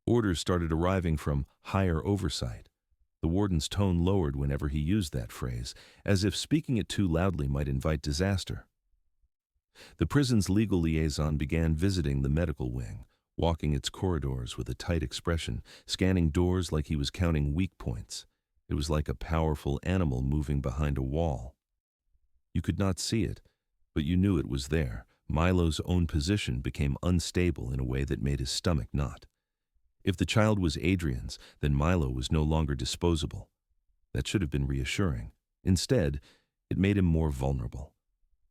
Orders started arriving from higher oversight. The warden's tone lowered whenever he used that phrase, as if speaking it too loudly might invite disaster. The prison's legal liaison began visiting the medical wing, walking its corridors with a tight expression, scanning doors like he was counting weak points. It was like a powerful animal moving behind a wall. You could not see it, but you knew it was there. Milo's own position became unstable in a way that made his stomach knot. If the child was Adrian's, then Milo was no longer disposable. That should have been reassuring. Instead, it made him more vulnerable.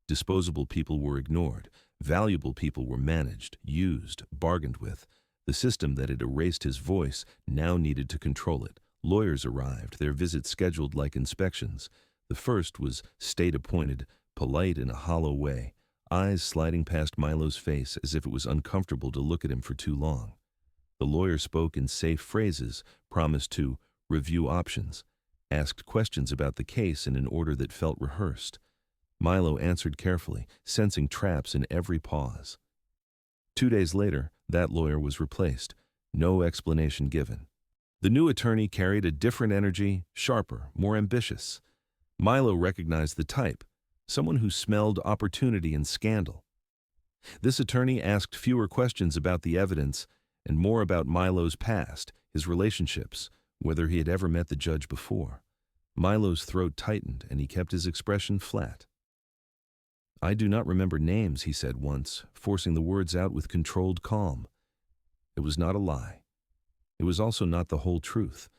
Disposable people were ignored. Valuable people were managed, used, bargained with. The system that had erased his voice now needed to control it. Lawyers arrived, their visits scheduled like inspections. The first was state-appointed, polite in a hollow way, eyes sliding past Milo's face as if it was uncomfortable to look at him for too long. The lawyer spoke in safe phrases, promised to review options, asked questions about the case in an order that felt rehearsed. Milo answered carefully, sensing traps in every pause. 2 days later, that lawyer was replaced, no explanation given. The new attorney carried a different energy, sharper, more ambitious. Milo recognized the type, someone who smelled opportunity and scandal. This attorney asked fewer questions about the evidence and more about Milo's past, his relationships, whether he had ever met the judge before. Milo's throat tightened and he kept his expression flat. "I do not remember names," he said once, forcing the words out with controlled calm. It was not a lie. It was also not the whole truth.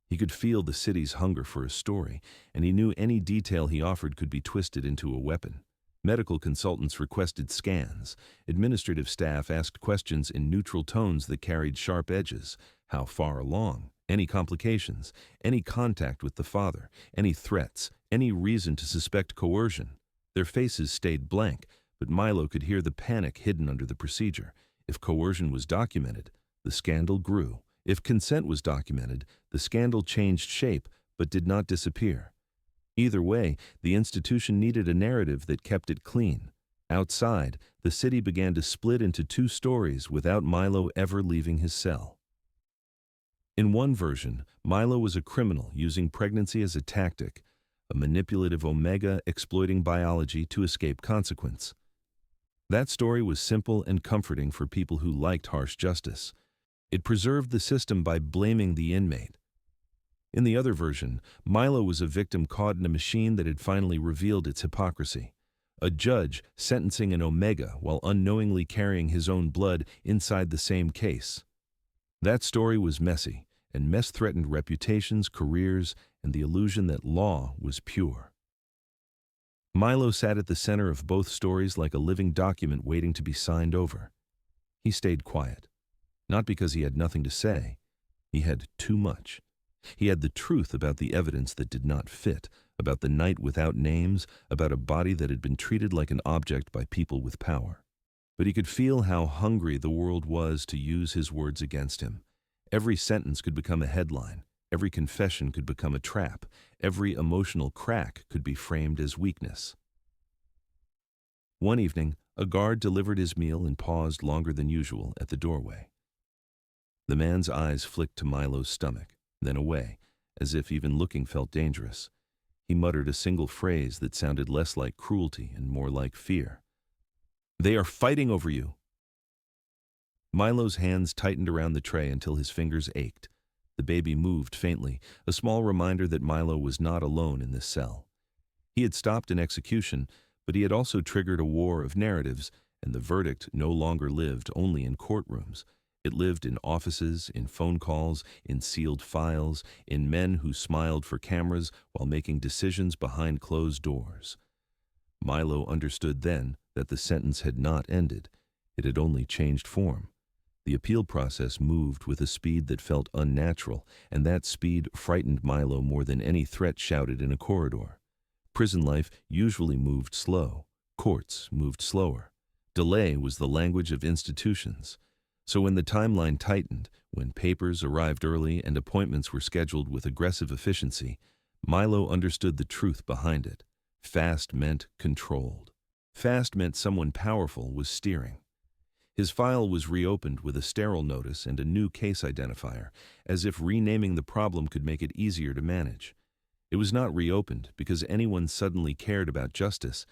He could feel the city's hunger for a story, and he knew any detail he offered could be twisted into a weapon. Medical consultants requested scans. Administrative staff asked questions in neutral tones that carried sharp edges. How far along? Any complications? Any contact with the father? Any threats? Any reason to suspect coercion? Their faces stayed blank, but Milo could hear the panic hidden under the procedure. If coercion was documented, the scandal grew. If consent was documented, the scandal changed shape but did not disappear. Either way, the institution needed a narrative that kept it clean. Outside, the city began to split into two stories without Milo ever leaving his cell. In one version, Milo was a criminal using pregnancy as a tactic, a manipulative omega exploiting biology to escape consequence. That story was simple and comforting for people who liked harsh justice. It preserved the system by blaming the inmate. In the other version, Milo was a victim caught in a machine that had finally revealed its hypocrisy. A judge sentencing an Omega while unknowingly carrying his own blood inside the same case. That story was messy, and mess threatened reputations, careers, and the illusion that law was pure. Milo sat at the center of both stories like a living document waiting to be signed over. He stayed quiet, not because he had nothing to say. He had too much. He had the truth about the evidence that did not fit, about the night without names, about a body that had been treated like an object by people with power. But he could feel how hungry the world was to use his words against him. Every sentence could become a headline. Every confession could become a trap. Every emotional crack could be framed as weakness. One evening, a guard delivered his meal and paused longer than usual at the doorway. The man's eyes flicked to Milo's stomach, then away, as if even looking felt dangerous. He muttered a single phrase that sounded less like cruelty and more like fear. "They are fighting over you." Milo's hands tightened around the tray until his fingers ached. The baby moved faintly, a small reminder that Milo was not alone in this cell. He had stopped an execution, but he had also triggered a war of narratives, and the verdict no longer lived only in courtrooms. It lived in offices, in phone calls, in sealed files, in men who smiled for cameras while making decisions behind closed doors. Milo understood then that the sentence had not ended. It had only changed form. The appeal process moved with a speed that felt unnatural, and that speed frightened Milo more than any threat shouted in a corridor. Prison life usually moved slow. Courts moved slower. Delay was the language of institutions. So when the timeline tightened, when papers arrived early and appointments were scheduled with aggressive efficiency, Milo understood the truth behind it. Fast meant controlled. Fast meant someone powerful was steering. His file was reopened with a sterile notice and a new case identifier, as if renaming the problem could make it easier to manage. It was not reopened because anyone suddenly cared about justice.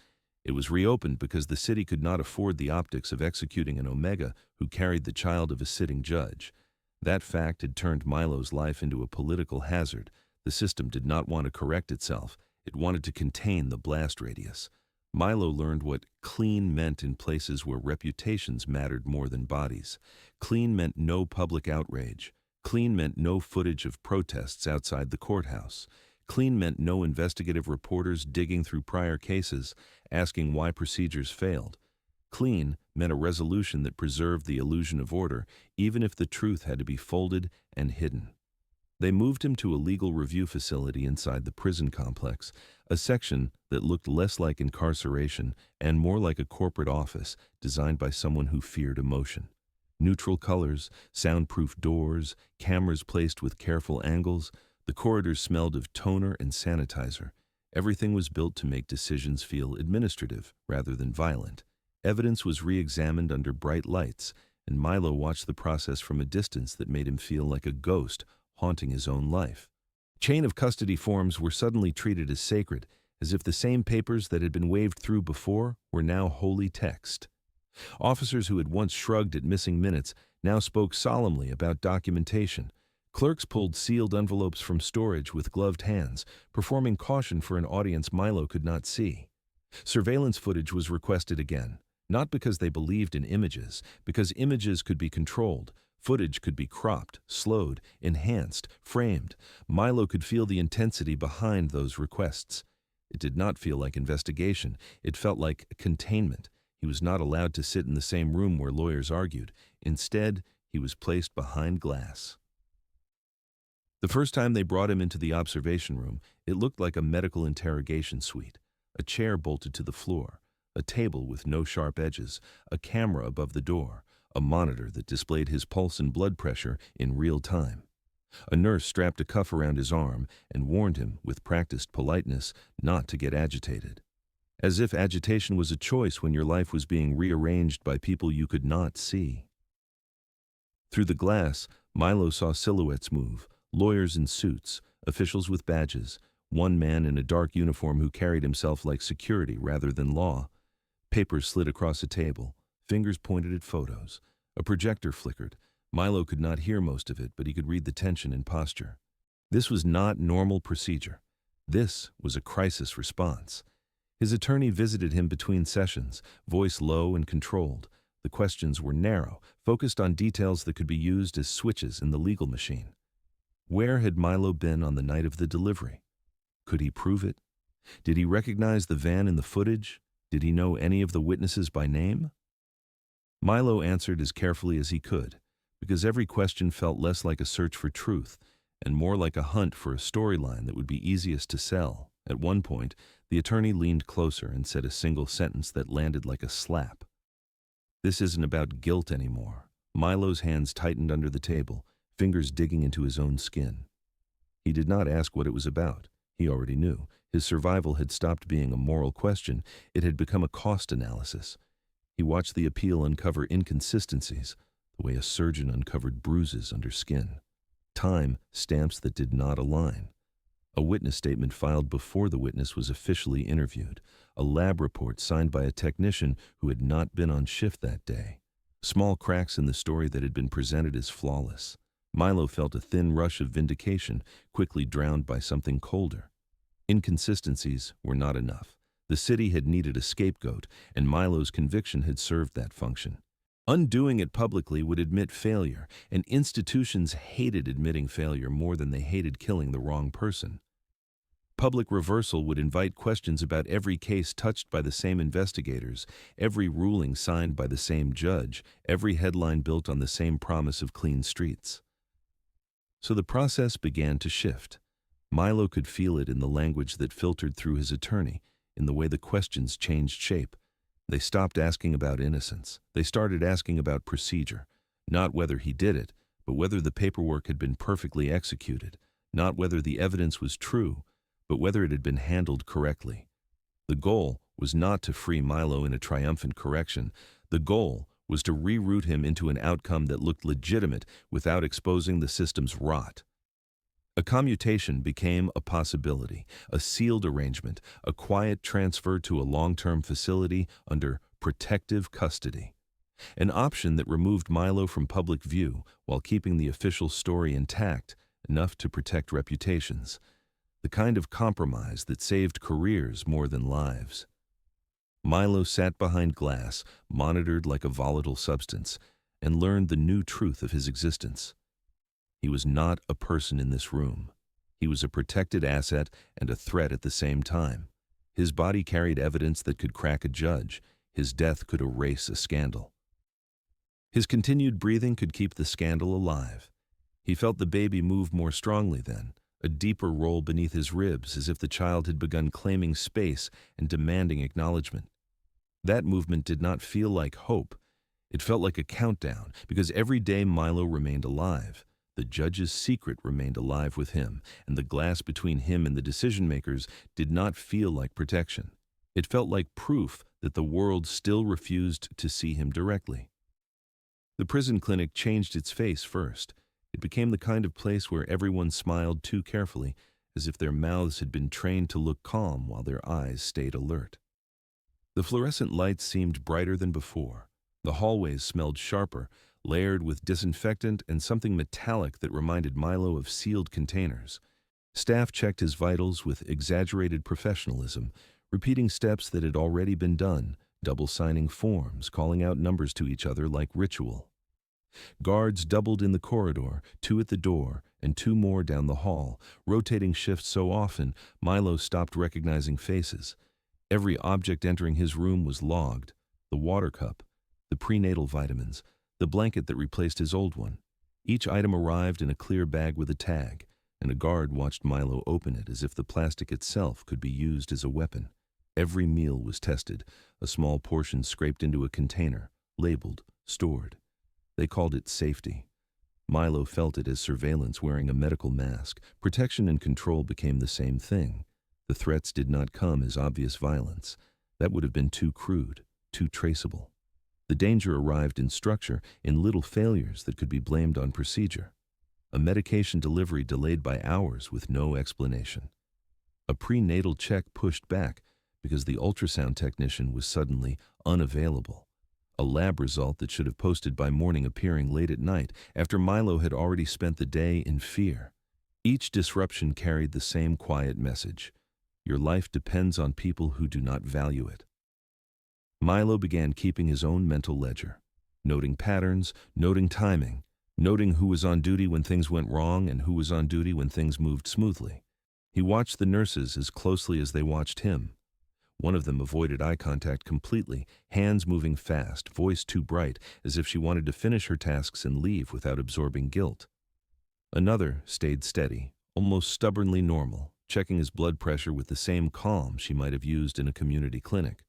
It was reopened because the city could not afford the optics of executing an Omega who carried the child of a sitting judge. That fact had turned Milo's life into a political hazard. The system did not want to correct itself. It wanted to contain the blast radius. Milo learned what clean meant in places where reputations mattered more than bodies. Clean meant no public outrage. Clean meant no footage of protests outside the courthouse. Clean meant no investigative reporters digging through prior cases, asking why procedures failed. Clean meant a resolution that preserved the illusion of order, even if the truth had to be folded and hidden. They moved him to a legal review facility inside the prison complex, a section that looked less like incarceration and more like a corporate office designed by someone who feared emotion. Neutral colors, soundproof doors, cameras placed with careful angles. The corridors smelled of toner and sanitizer. Everything was built to make decisions feel administrative rather than violent. Evidence was re-examined under bright lights, and Milo watched the process from a distance that made him feel like a ghost haunting his own life. Chain of custody forms were suddenly treated as sacred, as if the same papers that had been waved through before were now holy text. Officers who had once shrugged at missing minutes now spoke solemnly about documentation. Clerks pulled sealed envelopes from storage with gloved hands, performing caution for an audience Milo could not see. Surveillance footage was requested again, not because they believed in images, because images could be controlled. Footage could be cropped, slowed, enhanced, framed. Milo could feel the intensity behind those requests. It did not feel like investigation. It felt like containment. He was not allowed to sit in the same room where lawyers argued. Instead, he was placed behind glass. The first time they brought him into the observation room, it looked like a medical interrogation suite. A chair bolted to the floor, a table with no sharp edges, a camera above the door, a monitor that displayed his pulse and blood pressure in real time. A nurse strapped a cuff around his arm and warned him, with practiced politeness, not to get agitated. As if agitation was a choice when your life was being rearranged by people you could not see. Through the glass, Milo saw silhouettes move, lawyers in suits, officials with badges, one man in a dark uniform who carried himself like security rather than law. Papers slid across a table. Fingers pointed at photos. A projector flickered. Milo could not hear most of it, but he could read the tension in posture. This was not normal procedure. This was a crisis response. His attorney visited him between sessions, voice low and controlled. The questions were narrow, focused on details that could be used as switches in the legal machine. Where had Milo been on the night of the delivery? Could he prove it? Did he recognize the van in the footage? Did he know any of the witnesses by name? Milo answered as carefully as he could, because every question felt less like a search for truth and more like a hunt for a storyline that would be easiest to sell. At one point, the attorney leaned closer and said a single sentence that landed like a slap. "This isn't about guilt anymore." Milo's hands tightened under the table, fingers digging into his own skin. He did not ask what it was about. He already knew. His survival had stopped being a moral question. It had become a cost analysis. He watched the appeal uncover inconsistencies, the way a surgeon uncovered bruises under skin. Time stamps that did not align. A witness statement filed before the witness was officially interviewed. A lab report signed by a technician who had not been on shift that day. Small cracks in the story that had been presented as flawless. Milo felt a thin rush of vindication, quickly drowned by something colder. Inconsistencies were not enough. The city had needed a scapegoat, and Milo's conviction had served that function. Undoing it publicly would admit failure, and institutions hated admitting failure more than they hated killing the wrong person. Public reversal would invite questions about every case touched by the same investigators, every ruling signed by the same judge, every headline built on the same promise of clean streets. So the process began to shift. Milo could feel it in the language that filtered through his attorney, in the way the questions changed shape. They stopped asking about innocence. They started asking about procedure. Not whether he did it, but whether the paperwork had been perfectly executed. Not whether the evidence was true, but whether it had been handled correctly. The goal was not to free Milo in a triumphant correction. The goal was to reroute him into an outcome that looked legitimate without exposing the system's rot. A commutation became a possibility, a sealed arrangement, a quiet transfer to a long-term facility under protective custody. An option that removed Milo from public view while keeping the official story intact, enough to protect reputations. The kind of compromise that saved careers more than lives. Milo sat behind glass, monitored like a volatile substance, and learned the new truth of his existence. He was not a person in this room. He was a protected asset and a threat at the same time. His body carried evidence that could crack a judge. His death could erase a scandal. His continued breathing could keep the scandal alive. He felt the baby move more strongly then, a deeper roll beneath his ribs, as if the child had begun claiming space and demanding acknowledgement. That movement did not feel like hope. It felt like a countdown, because every day Milo remained alive. The judge's secret remained alive with him, and the glass between him and the decision-makers did not feel like protection. It felt like proof that the world still refused to see him directly. The prison clinic changed its face first. It became the kind of place where everyone smiled too carefully, as if their mouths had been trained to look calm while their eyes stayed alert. The fluorescent lights seemed brighter than before. The hallways smelled sharper, layered with disinfectant and something metallic that reminded Milo of sealed containers. Staff checked his vitals with exaggerated professionalism, repeating steps that had already been done, double-signing forms, calling out numbers to each other like ritual. Guards doubled in the corridor, 2 at the door, and 2 more down the hall, rotating shifts so often Milo stopped recognizing faces. Every object entering his room was logged: the water cup, the prenatal vitamins, the blanket that replaced his old one. Each item arrived in a clear bag with a tag, and a guard watched Milo open it as if the plastic itself could be used as a weapon. Every meal was tested, a small portion scraped into a container, labeled, stored. They called it safety. Milo felt it as surveillance wearing a medical mask. Protection and control became the same thing. The threats did not come as obvious violence. That would have been too crude, too traceable. The danger arrived in structure, in little failures that could be blamed on procedure. A medication delivery delayed by hours with no explanation. A prenatal check pushed back because the ultrasound technician was suddenly unavailable. A lab result that should have posted by morning appearing late at night after Milo had already spent the day in fear. Each disruption carried the same quiet message. Your life depends on people who do not value it. Milo began keeping his own mental ledger, noting patterns, noting timing, noting who was on duty when things went wrong and who was on duty when things moved smoothly. He watched the nurses as closely as they watched him. One of them avoided eye contact completely, hands moving fast, voice too bright, as if she wanted to finish her tasks and leave without absorbing guilt. Another stayed steady, almost stubbornly normal, checking his blood pressure with the same calm she might have used in a community clinic.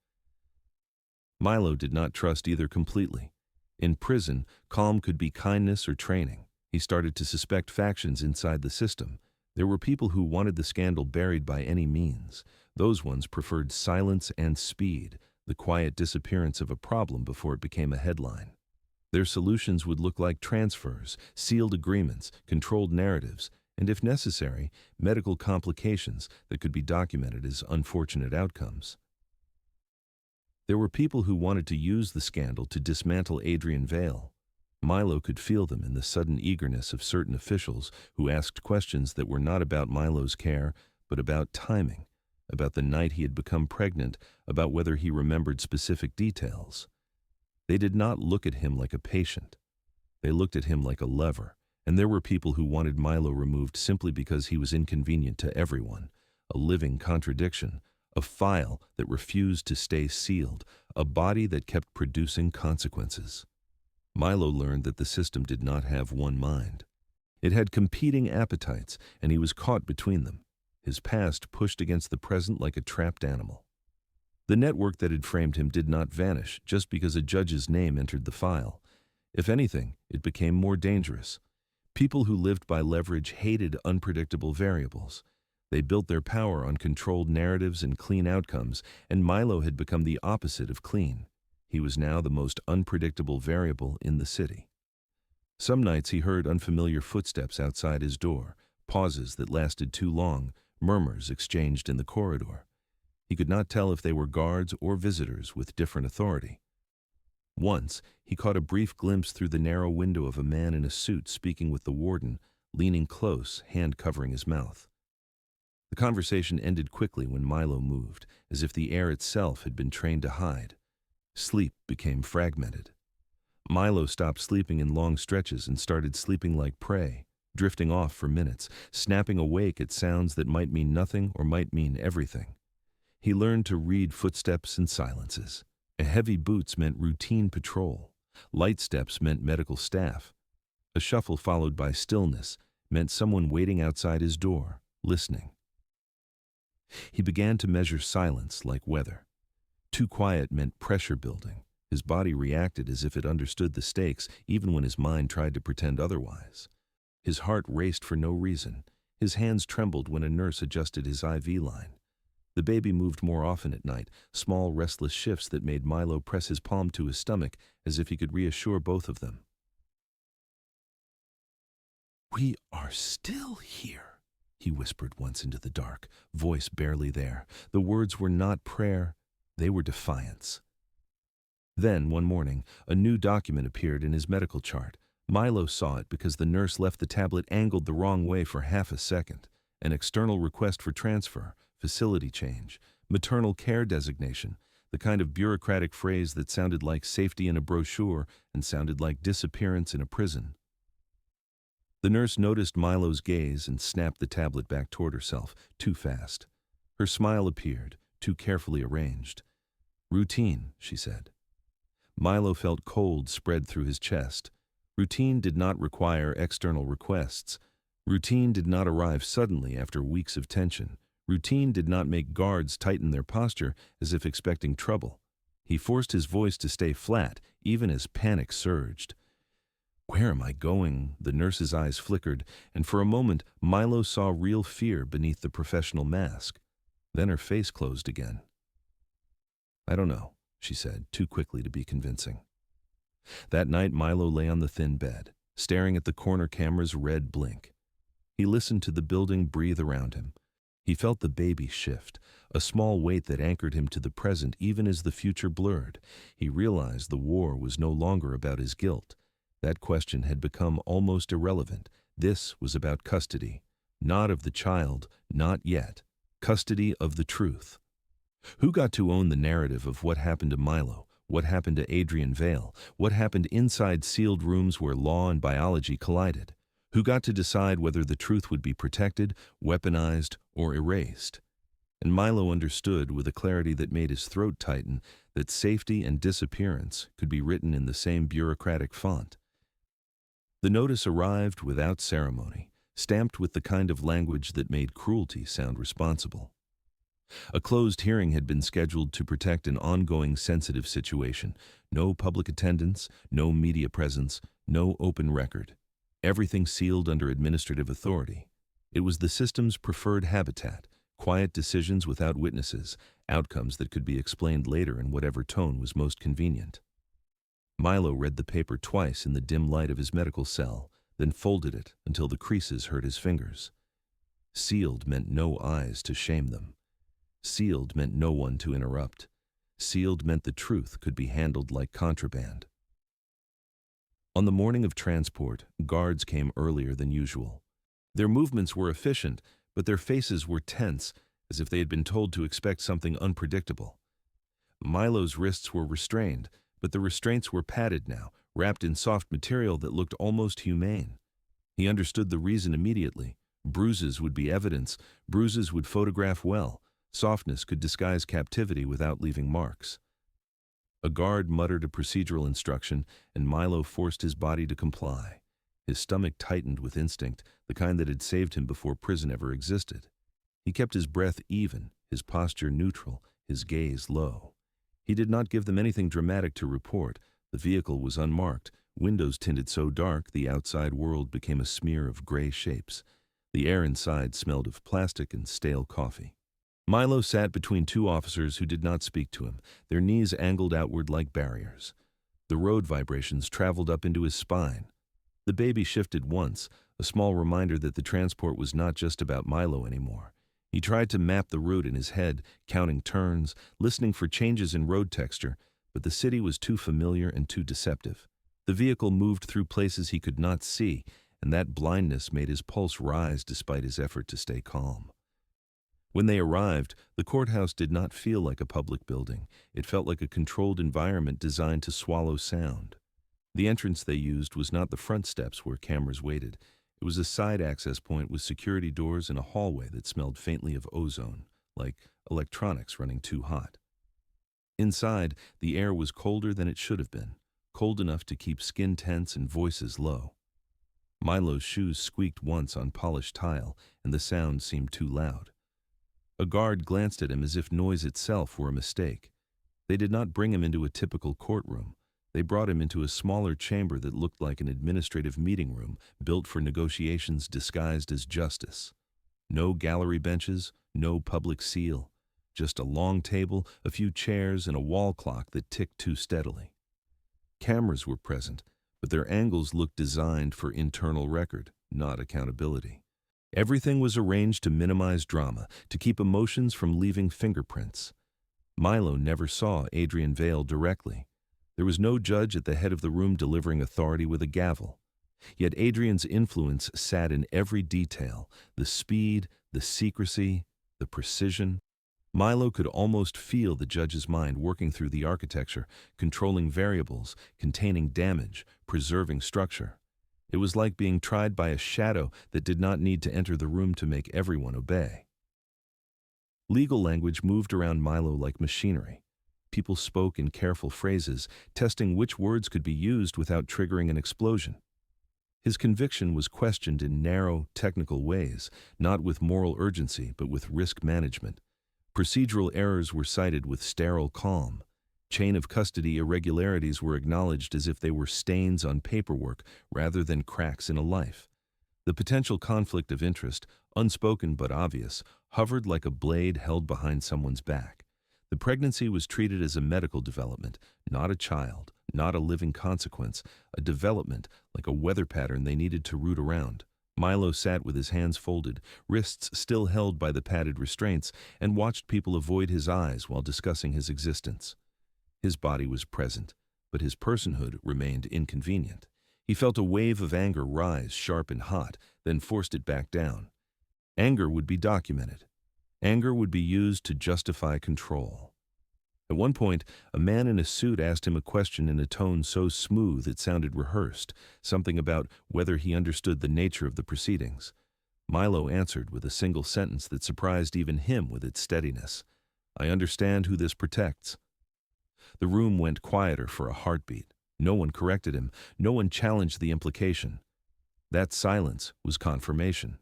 Milo did not trust either completely. In prison, calm could be kindness or training. He started to suspect factions inside the system. There were people who wanted the scandal buried by any means. Those ones preferred silence and speed, the quiet disappearance of a problem before it became a headline. Their solutions would look like transfers, sealed agreements, controlled narratives, and if necessary, medical complications that could be documented as unfortunate outcomes. There were people who wanted to use the scandal to dismantle Adrian Vale. Milo could feel them in the sudden eagerness of certain officials who asked questions that were not about Milo's care, but about timing, about the night he had become pregnant, about whether he remembered specific details. They did not look at him like a patient. They looked at him like a lever, and there were people who wanted Milo removed simply because he was inconvenient to everyone, a living contradiction, a file that refused to stay sealed, a body that kept producing consequences. Milo learned that the system did not have one mind. It had competing appetites, and he was caught between them, his past pushed against the present like a trapped animal. The network that had framed him did not vanish just because a judge's name entered the file. If anything, it became more dangerous. People who lived by leverage hated unpredictable variables. They built their power on controlled narratives and clean outcomes, and Milo had become the opposite of clean. He was now the most unpredictable variable in the city. Some nights he heard unfamiliar footsteps outside his door, pauses that lasted too long, murmurs exchanged in the corridor. He could not tell if they were guards or visitors with different authority. Once, he caught a brief glimpse through the narrow window of a man in a suit speaking with the warden, leaning close, hand covering his mouth. The conversation ended quickly when Milo moved, as if the air itself had been trained to hide. Sleep became fragmented. Milo stopped sleeping in long stretches and started sleeping like prey, drifting off for minutes, snapping awake at sounds that might mean nothing or might mean everything. He learned to read footsteps and silences. Heavy boots meant routine patrol. Light steps meant medical staff. A shuffle followed by stillness meant someone waiting outside his door, listening. He began to measure silence like weather. Too quiet meant pressure building. His body reacted as if it understood the stakes, even when his mind tried to pretend otherwise. His heart raced for no reason. His hands trembled when a nurse adjusted his IV line. The baby moved more often at night, small, restless shifts that made Milo press his palm to his stomach as if he could reassure both of them. "We are still here," he whispered once into the dark, voice barely there. The words were not prayer, they were defiance. Then, one morning, a new document appeared in his medical chart. Milo saw it because the nurse left the tablet angled the wrong way for half a second. An external request for transfer, facility change, maternal care designation, the kind of bureaucratic phrase that sounded like safety in a brochure and sounded like disappearance in a prison. The nurse noticed Milo's gaze and snapped the tablet back toward herself, too fast. Her smile appeared, too carefully arranged. "Routine," she said. Milo felt cold spread through his chest. Routine did not require external requests. Routine did not arrive suddenly after weeks of tension. Routine did not make guards tighten their posture as if expecting trouble. He forced his voice to stay flat, even as panic surged. "Where am I going?" The nurse's eyes flickered, and for a moment Milo saw real fear beneath the professional mask. Then her face closed again. "I don't know," she said, too quickly to be convincing. That night Milo lay on the thin bed, staring at the corner camera's red blink. He listened to the building breathe around him. He felt the baby shift, a small weight that anchored him to the present even as the future blurred. He realized the war was no longer about his guilt. That question had become almost irrelevant. This was about custody. Not of the child, not yet. Custody of the truth. Who got to own the narrative of what happened to Milo, what happened to Adrian Vale, what happened inside sealed rooms where law and biology collided? Who got to decide whether the truth would be protected, weaponized, or erased? And Milo understood with a clarity that made his throat tighten that safety and disappearance could be written in the same bureaucratic font. The notice arrived without ceremony, stamped with the kind of language that made cruelty sound responsible. A closed hearing had been scheduled to protect an ongoing sensitive situation. No public attendance, no media presence, no open record. Everything sealed under administrative authority. It was the system's preferred habitat, quiet decisions without witnesses, outcomes that could be explained later in whatever tone was most convenient. Milo read the paper twice in the dim light of his medical cell, then folded it until the creases hurt his fingers. Sealed meant no eyes to shame them. Sealed meant no one to interrupt. Sealed meant the truth could be handled like contraband. On the morning of transport, guards came earlier than usual. Their movements were efficient, but their faces were tense, as if they had been told to expect something unpredictable. Milo's wrists were restrained, but the restraints were padded now, wrapped in soft material that looked almost humane. He understood the reason immediately. Bruises would be evidence. Bruises would photograph well. Softness could disguise captivity without leaving marks. A guard muttered a procedural instruction, and Milo forced his body to comply. His stomach tightened with instinct, the kind that had saved him before prison ever existed. He kept his breath even, his posture neutral, his gaze low. He did not give them anything dramatic to report. The vehicle was unmarked, windows tinted so dark the outside world became a smear of gray shapes. The air inside smelled of plastic and stale coffee. Milo sat between two officers who did not speak to him, their knees angled outward like barriers. The road vibrations traveled up into his spine. The baby shifted once, a small reminder that the transport was not just about Milo anymore. He tried to map the route in his head, counting turns, listening for changes in road texture, but the city was too familiar and too deceptive. The vehicle moved through places he could not see, and that blindness made his pulse rise despite his effort to stay calm. When they arrived, the courthouse did not feel like a public building. It felt like a controlled environment designed to swallow sound. The entrance they used was not the front steps where cameras waited. It was a side access point with security doors and a hallway that smelled faintly of ozone, like electronics running too hot. Inside, the air was colder than it should have been, cold enough to keep skin tense and voices low. Milo's shoes squeaked once on polished tile, and the sound seemed too loud. A guard glanced at him as if noise itself were a mistake. They did not bring him into a typical courtroom. They brought him into a smaller chamber that looked like an administrative meeting room built for negotiations disguised as justice. No gallery benches, no public seal. Just a long table, a few chairs, and a wall clock that ticked too steadily. Cameras were present, but their angles looked designed for internal record, not accountability. Everything was arranged to minimize drama, to keep emotions from leaving fingerprints. Milo never saw Adrian Vale directly. There was no judge at the head of the room delivering authority with a gavel. Yet Adrian's influence sat in every detail, the speed, the secrecy, the precision. Milo could almost feel the judge's mind working through the architecture, controlling variables, containing damage, preserving structure. It was like being tried by a shadow that did not need to enter the room to make everyone obey. Legal language moved around Milo like machinery. People spoke in careful phrases, testing which words could be used without triggering an explosion. His conviction was questioned in narrow, technical ways, not with moral urgency, but with risk management. Procedural errors were cited with sterile calm. Chain of custody irregularities were acknowledged as if they were stains on paperwork rather than cracks in a life. The potential conflict of interest, unspoken but obvious, hovered like a blade held behind someone's back. The pregnancy was treated as a medical development, not a child, not a living consequence, a development like a weather pattern they needed to root around. Milo sat with his hands folded, wrists still held by the padded restraints, and watched people avoid his eyes while discussing his existence. His body was present, but his personhood remained inconvenient. He felt a wave of anger rise, sharp and hot, then forced it back down. Anger would be documented. Anger would be used to justify control. At one point, a man in a suit asked him a question in a tone so smooth it sounded rehearsed, something about whether he understood the nature of the proceedings. Milo answered with a single sentence that surprised even him with its steadiness. "I understand who this protects." The room went quieter for a heartbeat. No one corrected him. No one challenged the implication. That silence was confirmation.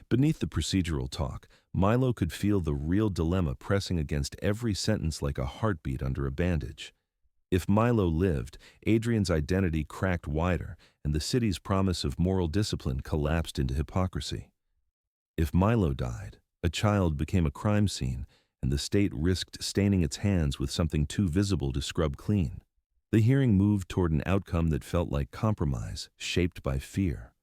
Beneath the procedural talk, Milo could feel the real dilemma pressing against every sentence like a heartbeat under a bandage. If Milo lived, Adrian's identity cracked wider, and the city's promise of moral discipline collapsed into hypocrisy. If Milo died, a child became a crime scene, and the state risked staining its hands with something too visible to scrub clean. The hearing moved toward an outcome that felt like compromise, shaped by fear.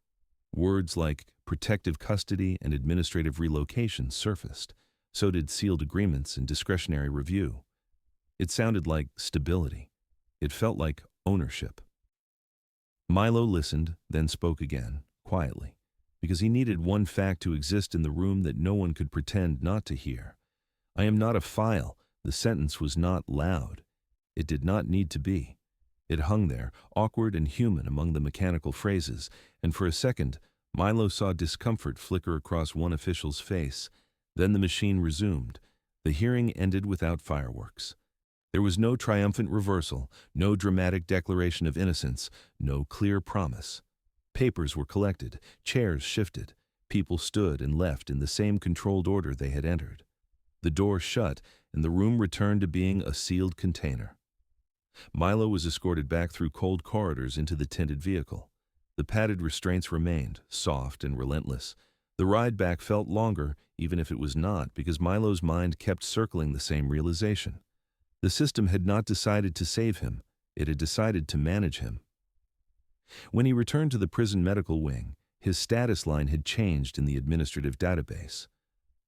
Words like protective custody and administrative relocation surfaced. So did sealed agreements and discretionary review. It sounded like stability. It felt like ownership. Milo listened, then spoke again, quietly, because he needed one fact to exist in the room that no one could pretend not to hear. "I am not a file." The sentence was not loud. It did not need to be. It hung there, awkward and human among the mechanical phrases, and for a second, Milo saw discomfort flicker across one official's face. Then the machine resumed. The hearing ended without fireworks. There was no triumphant reversal, no dramatic declaration of innocence, no clear promise. Papers were collected, chairs shifted, people stood and left in the same controlled order they had entered. The door shut, and the room returned to being a sealed container. Milo was escorted back through cold corridors into the tinted vehicle. The padded restraints remained, soft and relentless. The ride back felt longer, even if it was not, because Milo's mind kept circling the same realization. The system had not decided to save him. It had decided to manage him. When he returned to the prison medical wing, his status line had changed in the administrative database.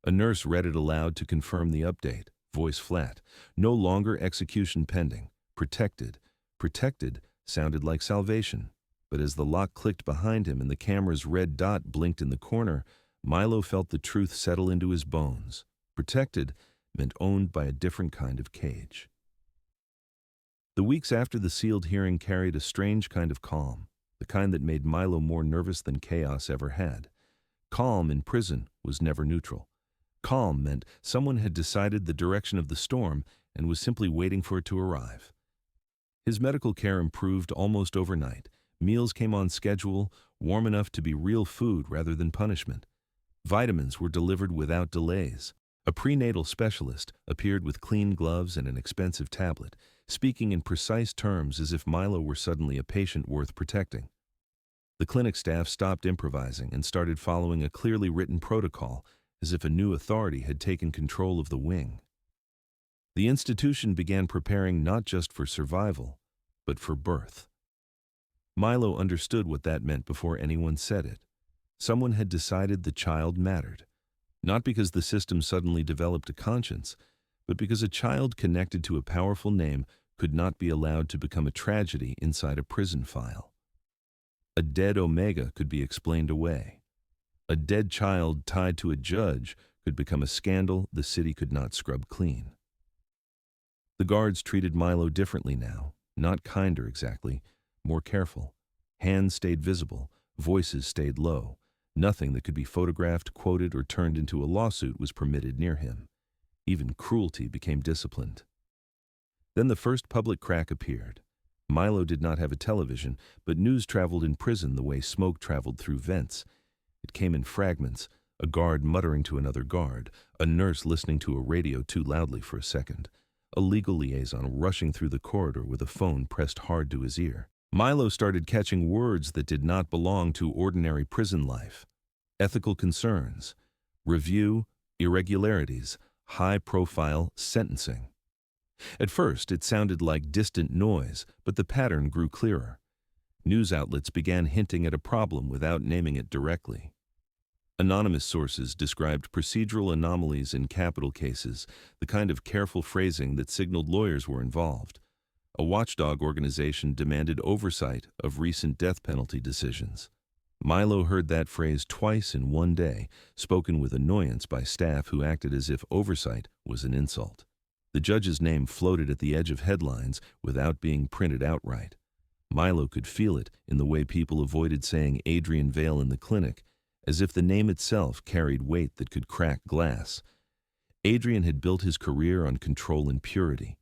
A nurse read it aloud to confirm the update, voice flat. No longer execution pending. Protected. Protected sounded like salvation. But as the lock clicked behind him and the camera's red dot blinked in the corner, Milo felt the truth settle into his bones. Protected meant owned by a different kind of cage. The weeks after the sealed hearing carried a strange kind of calm, the kind that made Milo more nervous than chaos ever had. Calm in prison was never neutral. Calm meant someone had decided the direction of the storm and was simply waiting for it to arrive. His medical care improved almost overnight. Meals came on schedule, warm enough to be real food rather than punishment. Vitamins were delivered without delays. A prenatal specialist appeared with clean gloves and an expensive tablet, speaking in precise terms as if Milo were suddenly a patient worth protecting. The clinic staff stopped improvising and started following a clearly written protocol, as if a new authority had taken control of the wing. The institution began preparing not just for survival, but for birth. Milo understood what that meant before anyone said it. Someone had decided the child mattered, not because the system suddenly developed a conscience, but because a child connected to a powerful name could not be allowed to become a tragedy inside a prison file. A dead Omega could be explained away. A dead child tied to a judge could become a scandal the city could not scrub clean. The guards treated Milo differently now, not kinder exactly, more careful. Hands stayed visible, voices stayed low. Nothing that could be photographed, quoted, or turned into a lawsuit was permitted near him. Even cruelty became disciplined. Then the first public crack appeared. Milo did not have a television, but news traveled in prison the way smoke traveled through vents. It came in fragments, a guard muttering to another guard, a nurse listening to a radio too loudly for a second, a legal liaison rushing through the corridor with a phone pressed hard to his ear. Milo started catching words that did not belong to ordinary prison life. Ethical concerns, review, irregularities, high-profile sentencing. At first, it sounded like distant noise, but the pattern grew clearer. News outlets began hinting at a problem without naming it directly. Anonymous sources described procedural anomalies in capital cases, the kind of careful phrasing that signaled lawyers were involved. A watchdog organization demanded oversight of recent death penalty decisions. Milo heard that phrase twice in one day, spoken with annoyance by staff who acted as if oversight was an insult. The judge's name floated at the edge of headlines without being printed outright. Milo could feel it in the way people avoided saying Adrian Vale in the clinic, as if the name itself carried weight that could crack glass. Adrian had built his career on control and purity.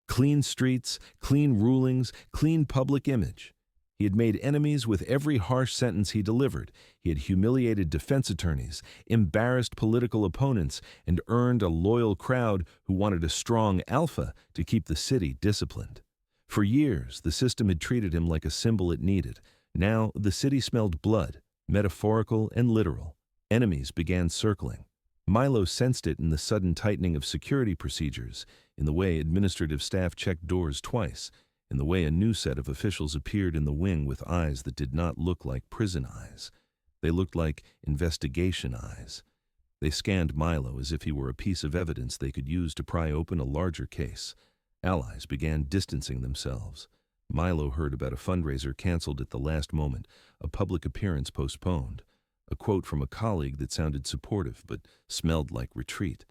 Clean streets, clean rulings, clean public image. He had made enemies with every harsh sentence he delivered. He had humiliated defense attorneys, embarrassed political opponents, and earned a loyal crowd who wanted a strong alpha to keep the city disciplined. For years, the system had treated him like a symbol it needed. Now, the city smelled blood, metaphorical and literal. Enemies began circling. Milo sensed it in the sudden tightening of security procedures, in the way administrative staff checked doors twice, in the way a new set of officials appeared in the wing with eyes that did not look like prison eyes. They looked like investigation eyes. They scanned Milo as if he were a piece of evidence they could use to pry open a larger case. Allies began distancing themselves. Milo heard about a fundraiser canceled at the last moment, a public appearance postponed, a quote from a colleague that sounded supportive but smelled like retreat.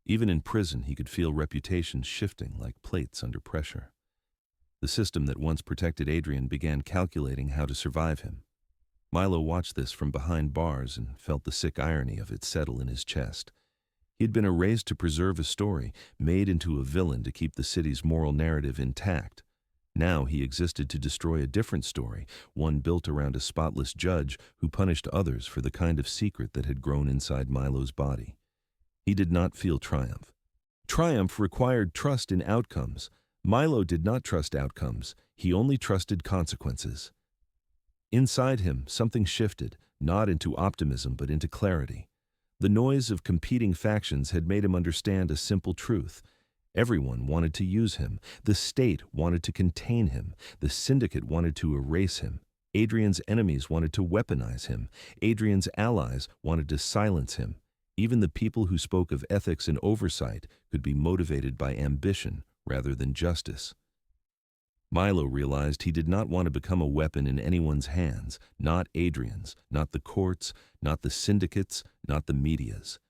Even in prison, he could feel reputations shifting like plates under pressure. The system that once protected Adrian began calculating how to survive him. Milo watched this from behind bars and felt the sick irony of it settle in his chest. He had been erased to preserve a story, made into a villain to keep the city's moral narrative intact. Now he existed to destroy a different story, one built around a spotless judge who punished others for the kind of secret that had grown inside Milo's body. He did not feel triumph. Triumph required trust in outcomes. Milo did not trust outcomes. He only trusted consequences. Inside him, something shifted, not into optimism but into clarity. The noise of competing factions had made him understand a simple truth. Everyone wanted to use him. The state wanted to contain him. The syndicate wanted to erase him. Adrian's enemies wanted to weaponize him. Adrian's allies wanted to silence him. Even the people who spoke of ethics and oversight could be motivated by ambition rather than justice. Milo realized he did not want to become a weapon in anyone's hands, not Adrian's, not the courts, not the syndicates, not the media's.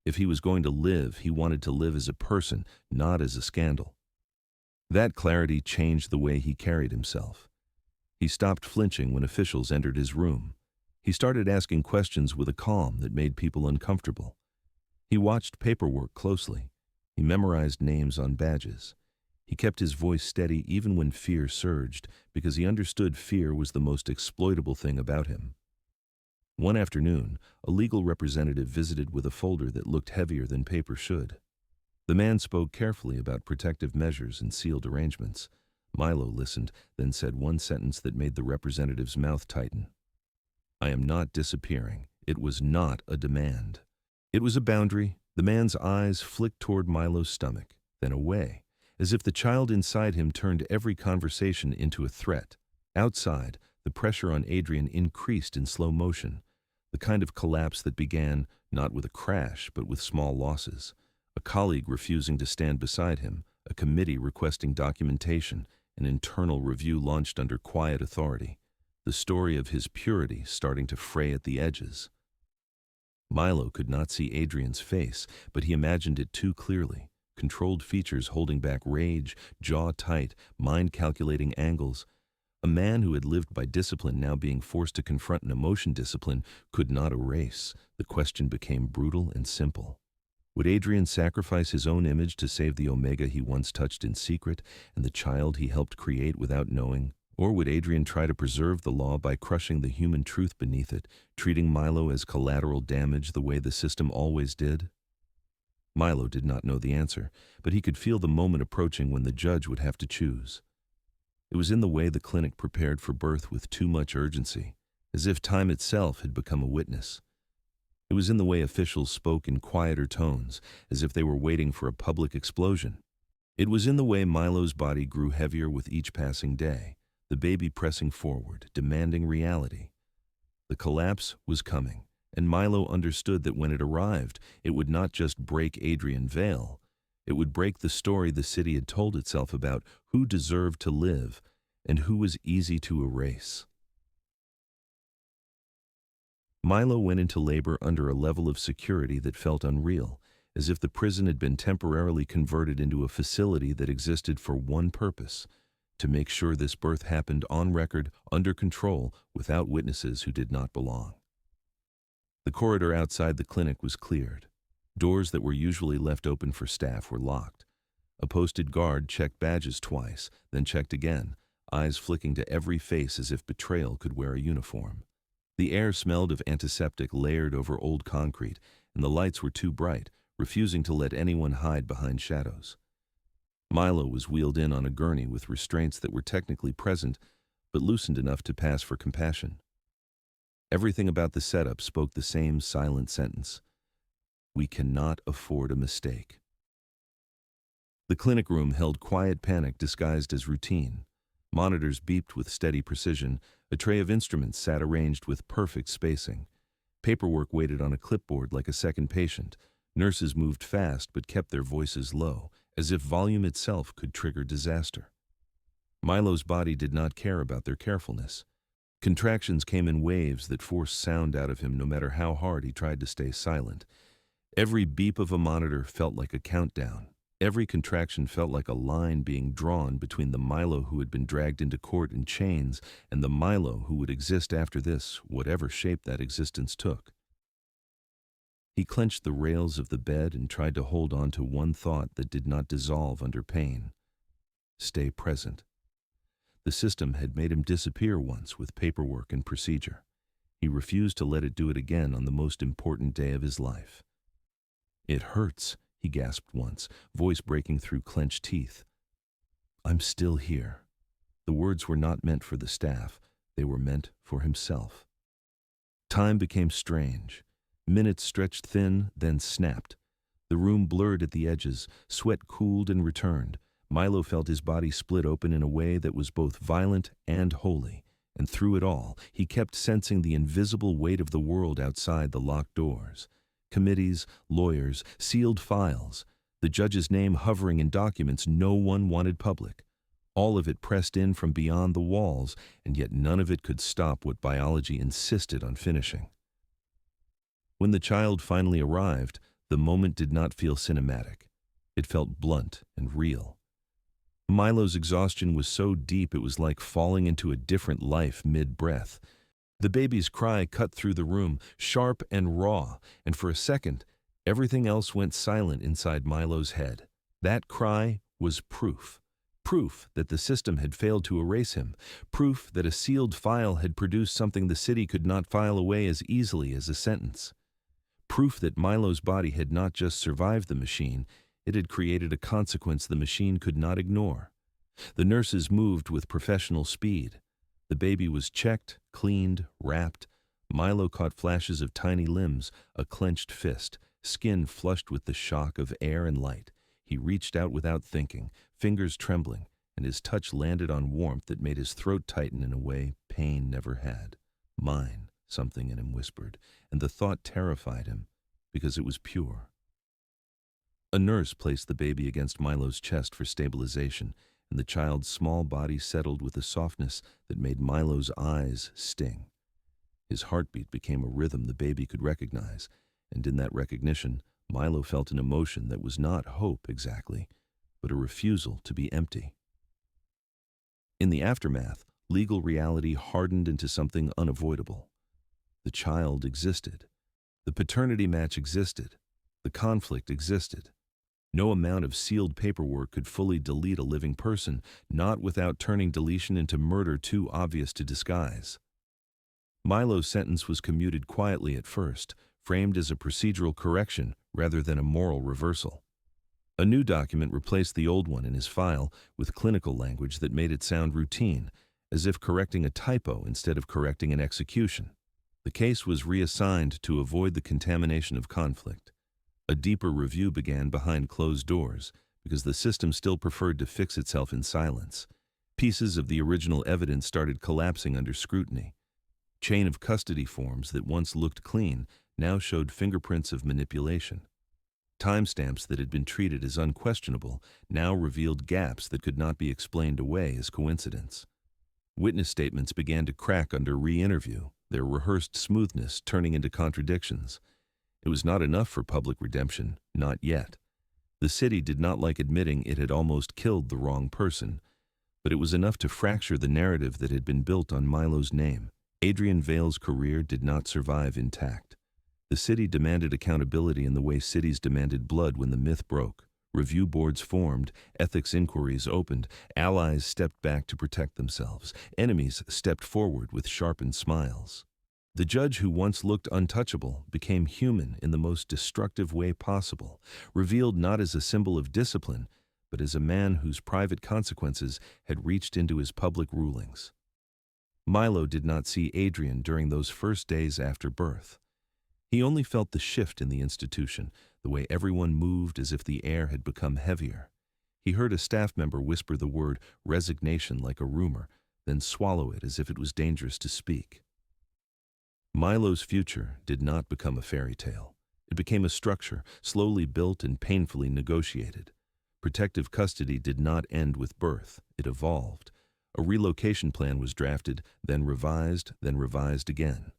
If he was going to live, he wanted to live as a person, not as a scandal. That clarity changed the way he carried himself. He stopped flinching when officials entered his room. He started asking questions with a calm that made people uncomfortable. He watched paperwork closely. He memorized names on badges. He kept his voice steady even when fear surged, because he understood fear was the most exploitable thing about him. One afternoon, a legal representative visited with a folder that looked heavier than paper should. The man spoke carefully about protective measures and sealed arrangements. Milo listened, then said one sentence that made the representative's mouth tighten. "I am not disappearing. It was not a demand." It was a boundary. The man's eyes flicked toward Milo's stomach, then away, as if the child inside him turned every conversation into a threat. Outside, the pressure on Adrian increased in slow motion, the kind of collapse that began not with a crash but with small losses. A colleague refusing to stand beside him, a committee requesting documentation, an internal review launched under quiet authority. The story of his purity starting to fray at the edges. Milo could not see Adrian's face, but he imagined it too clearly. Controlled features holding back rage, jaw tight, mind calculating angles. A man who had lived by discipline now being forced to confront an emotion discipline could not erase. The question became brutal and simple. Would Adrian sacrifice his own image to save the Omega he once touched in secret and the child he helped create without knowing? Or would Adrian try to preserve the law by crushing the human truth beneath it, treating Milo as collateral damage the way the system always did? Milo did not know the answer, but he could feel the moment approaching when the judge would have to choose. It was in the way the clinic prepared for birth with too much urgency, as if time itself had become a witness. It was in the way officials spoke in quieter tones, as if they were waiting for a public explosion. It was in the way Milo's body grew heavier with each passing day, the baby pressing forward, demanding reality. The collapse was coming, and Milo understood that when it arrived, it would not just break Adrian Vale. It would break the story the city had told itself about who deserved to live and who was easy to erase. Milo went into labor under a level of security that felt unreal, as if the prison had been temporarily converted into a facility that existed for one purpose: to make sure this birth happened on record, under control, without witnesses who did not belong. The corridor outside the clinic was cleared. Doors that were usually left open for staff were locked. A posted guard checked badges twice, then checked again, eyes flicking to every face as if betrayal could wear a uniform. The air smelled of antiseptic layered over old concrete, and the lights were too bright, refusing to let anyone hide behind shadows. Milo was wheeled in on a gurney with restraints that were technically present, but loosened enough to pass for compassion. Everything about the setup spoke the same silent sentence: we cannot afford a mistake. The clinic room held quiet panic disguised as routine. Monitors beeped with steady precision. A tray of instruments sat arranged with perfect spacing. Paperwork waited on a clipboard like a second patient. Nurses moved fast but kept their voices low, as if volume itself could trigger disaster. Milo's body did not care about their carefulness. Contractions came in waves that forced sound out of him no matter how hard he tried to stay silent. Every beep of a monitor felt like a countdown. Every contraction felt like a line being drawn between the Milo who had been dragged into court in chains and the Milo who would exist after this, whatever shape that existence took. He clenched the rails of the bed and tried to hold on to one thought that did not dissolve under pain: stay present. The system had made him disappear once with paperwork and procedure. He refused to let it do it again on the most important day of his life. "It hurts," he gasped once, voice breaking through clenched teeth. "I'm still here." The words were not meant for the staff. They were meant for himself. Time became strange. Minutes stretched thin, then snapped. The room blurred at the edges. Sweat cooled and returned. Milo felt his body split open in a way that was both violent and holy. And through it all, he kept sensing the invisible weight of the world outside the locked doors. Committees, lawyers, sealed files, the judge's name hovering in documents no one wanted public. All of it pressed in from beyond the walls, and yet none of it could stop what biology insisted on finishing. When the child finally arrived, the moment did not feel cinematic. It felt blunt and real. Milo's exhaustion was so deep it was like falling into a different life mid-breath. The baby's cry cut through the room, sharp and raw, and for a second, everything else went silent inside Milo's head. That cry was proof. Proof that the system had failed to erase him. Proof that a sealed file had produced something the city could not file away as easily as a sentence. Proof that Milo's body had not just survived the machine, it had created a consequence the machine could not ignore. The nurses moved with professional speed. The baby was checked, cleaned, wrapped. Milo caught flashes of tiny limbs, a clenched fist, skin flushed with the shock of air and light. He reached out without thinking, fingers trembling, and his touch landed on warmth that made his throat tighten in a way pain never had. "Mine," something in him whispered, and the thought terrified him because it was pure. A nurse placed the baby against Milo's chest for stabilization, and the child's small body settled with a softness that made Milo's eyes sting. His heartbeat became a rhythm the baby could recognize, and in that recognition, Milo felt an emotion that was not hope exactly, but a refusal to be empty. In the aftermath, legal reality hardened into something unavoidable. The child existed. The paternity match existed. The conflict existed. No amount of sealed paperwork could fully delete a living person, not without turning deletion into murder too obvious to disguise. Milo's sentence was commuted quietly at first, framed as a procedural correction rather than a moral reversal. A new document replaced the old one in his file with clinical language that made it sound routine, as if correcting a typo instead of correcting an execution. The case was reassigned to avoid the contamination of conflict. A deeper review began behind closed doors, because the system still preferred to fix itself in silence. Pieces of the original evidence started collapsing under scrutiny. Chain of custody forms that once looked clean now showed fingerprints of manipulation. Timestamps that had been treated as unquestionable now revealed gaps that could not be explained away as coincidence. Witness statements began to crack under re-interview, their rehearsed smoothness turning into contradictions. It was not enough for public redemption, not yet. The city did not like admitting it had almost killed the wrong person, but it was enough to fracture the narrative that had been built on Milo's name. Adrian Vale's career did not survive intact. The city demanded accountability in the way cities demanded blood when the myth broke. Review boards formed, ethics inquiries opened, allies stepped back to protect themselves, enemies stepped forward with sharpened smiles. The judge who once looked untouchable became human in the most destructive way possible, revealed not as a symbol of discipline, but as a man whose private consequences had reached into his public rulings. Milo did not see Adrian during those first days after birth. He only felt the shift in the institution, the way everyone moved as if the air had become heavier. He heard a staff member whisper the word resignation like a rumor, then swallow it as if it was dangerous to speak. Milo's future did not become a fairy tale. It became a structure, slowly built and painfully negotiated. Protective custody did not end with birth. It evolved. A relocation plan was drafted, then revised again.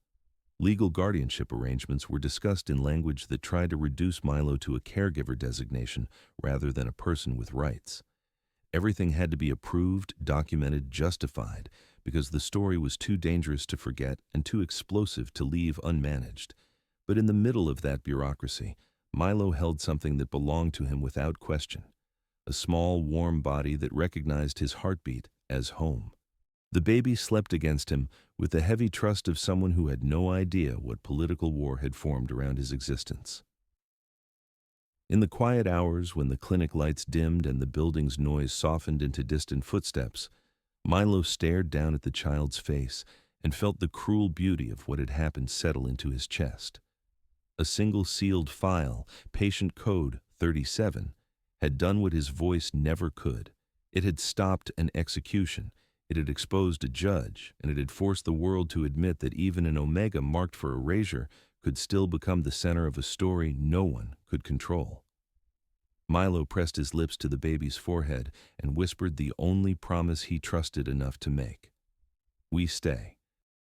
Legal guardianship arrangements were discussed in language that tried to reduce Milo to a caregiver designation rather than a person with rights. Everything had to be approved, documented, justified, because the story was too dangerous to forget and too explosive to leave unmanaged. But in the middle of that bureaucracy, Milo held something that belonged to him without question. A small, warm body that recognized his heartbeat as home. The baby slept against him with the heavy trust of someone who had no idea what political war had formed around his existence. In the quiet hours when the clinic lights dimmed and the building's noise softened into distant footsteps, Milo stared down at the child's face and felt the cruel beauty of what had happened settle into his chest. A single sealed file, patient code 37, had done what his voice never could. It had stopped an execution. It had exposed a judge, and it had forced the world to admit that even an omega marked for erasure could still become the center of a story no one could control. Milo pressed his lips to the baby's forehead and whispered the only promise he trusted enough to make. "We stay."